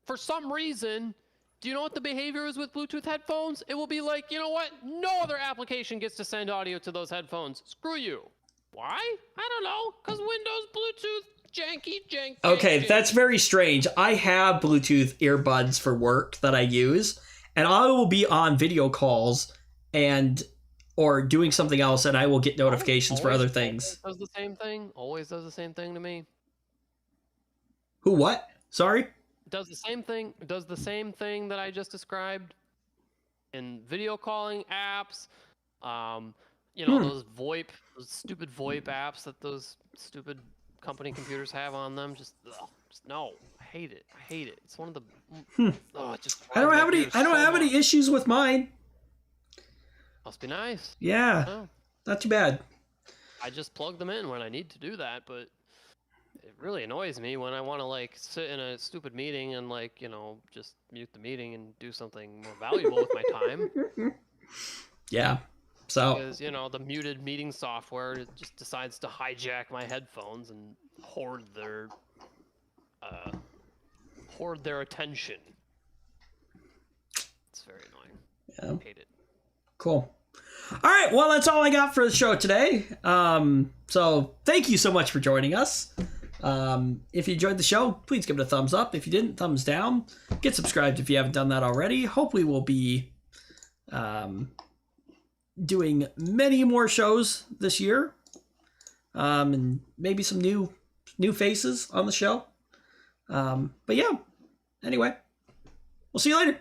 for some reason, do you know what the behavior is with Bluetooth headphones? It will be like, you know what? No other application gets to send audio to those headphones. Screw you. Why? I don't know. Because Windows Bluetooth jank. Okay, that's very strange. I have Bluetooth earbuds for work that I use, and I will be on video calls or doing something else, and I will get notifications for other things. Does the same thing? Always does the same thing to me. Who? What? Sorry? Does the same thing that I just described in video calling apps. Those stupid VoIP apps that those stupid company computers have on them. Just no. I hate it. It's one of the. I don't have any issues with mine. Must be nice. Yeah. Not too bad. I just plug them in when I need to do that, but it really annoys me when I want to like sit in a stupid meeting and like, just mute the meeting and do something more valuable with my time. Yeah. So Because, the muted meeting software just decides to hijack my headphones and hoard their attention. It's very annoying. yeah. I hate it. Cool. All right, well, that's all I got for the show today. So thank you so much for joining us. If you enjoyed the show, please give it a thumbs up. If you didn't, thumbs down. Get subscribed if you haven't done that already. Hopefully we'll be doing many more shows this year. And maybe some new faces on the show. But yeah, anyway, we'll see you later.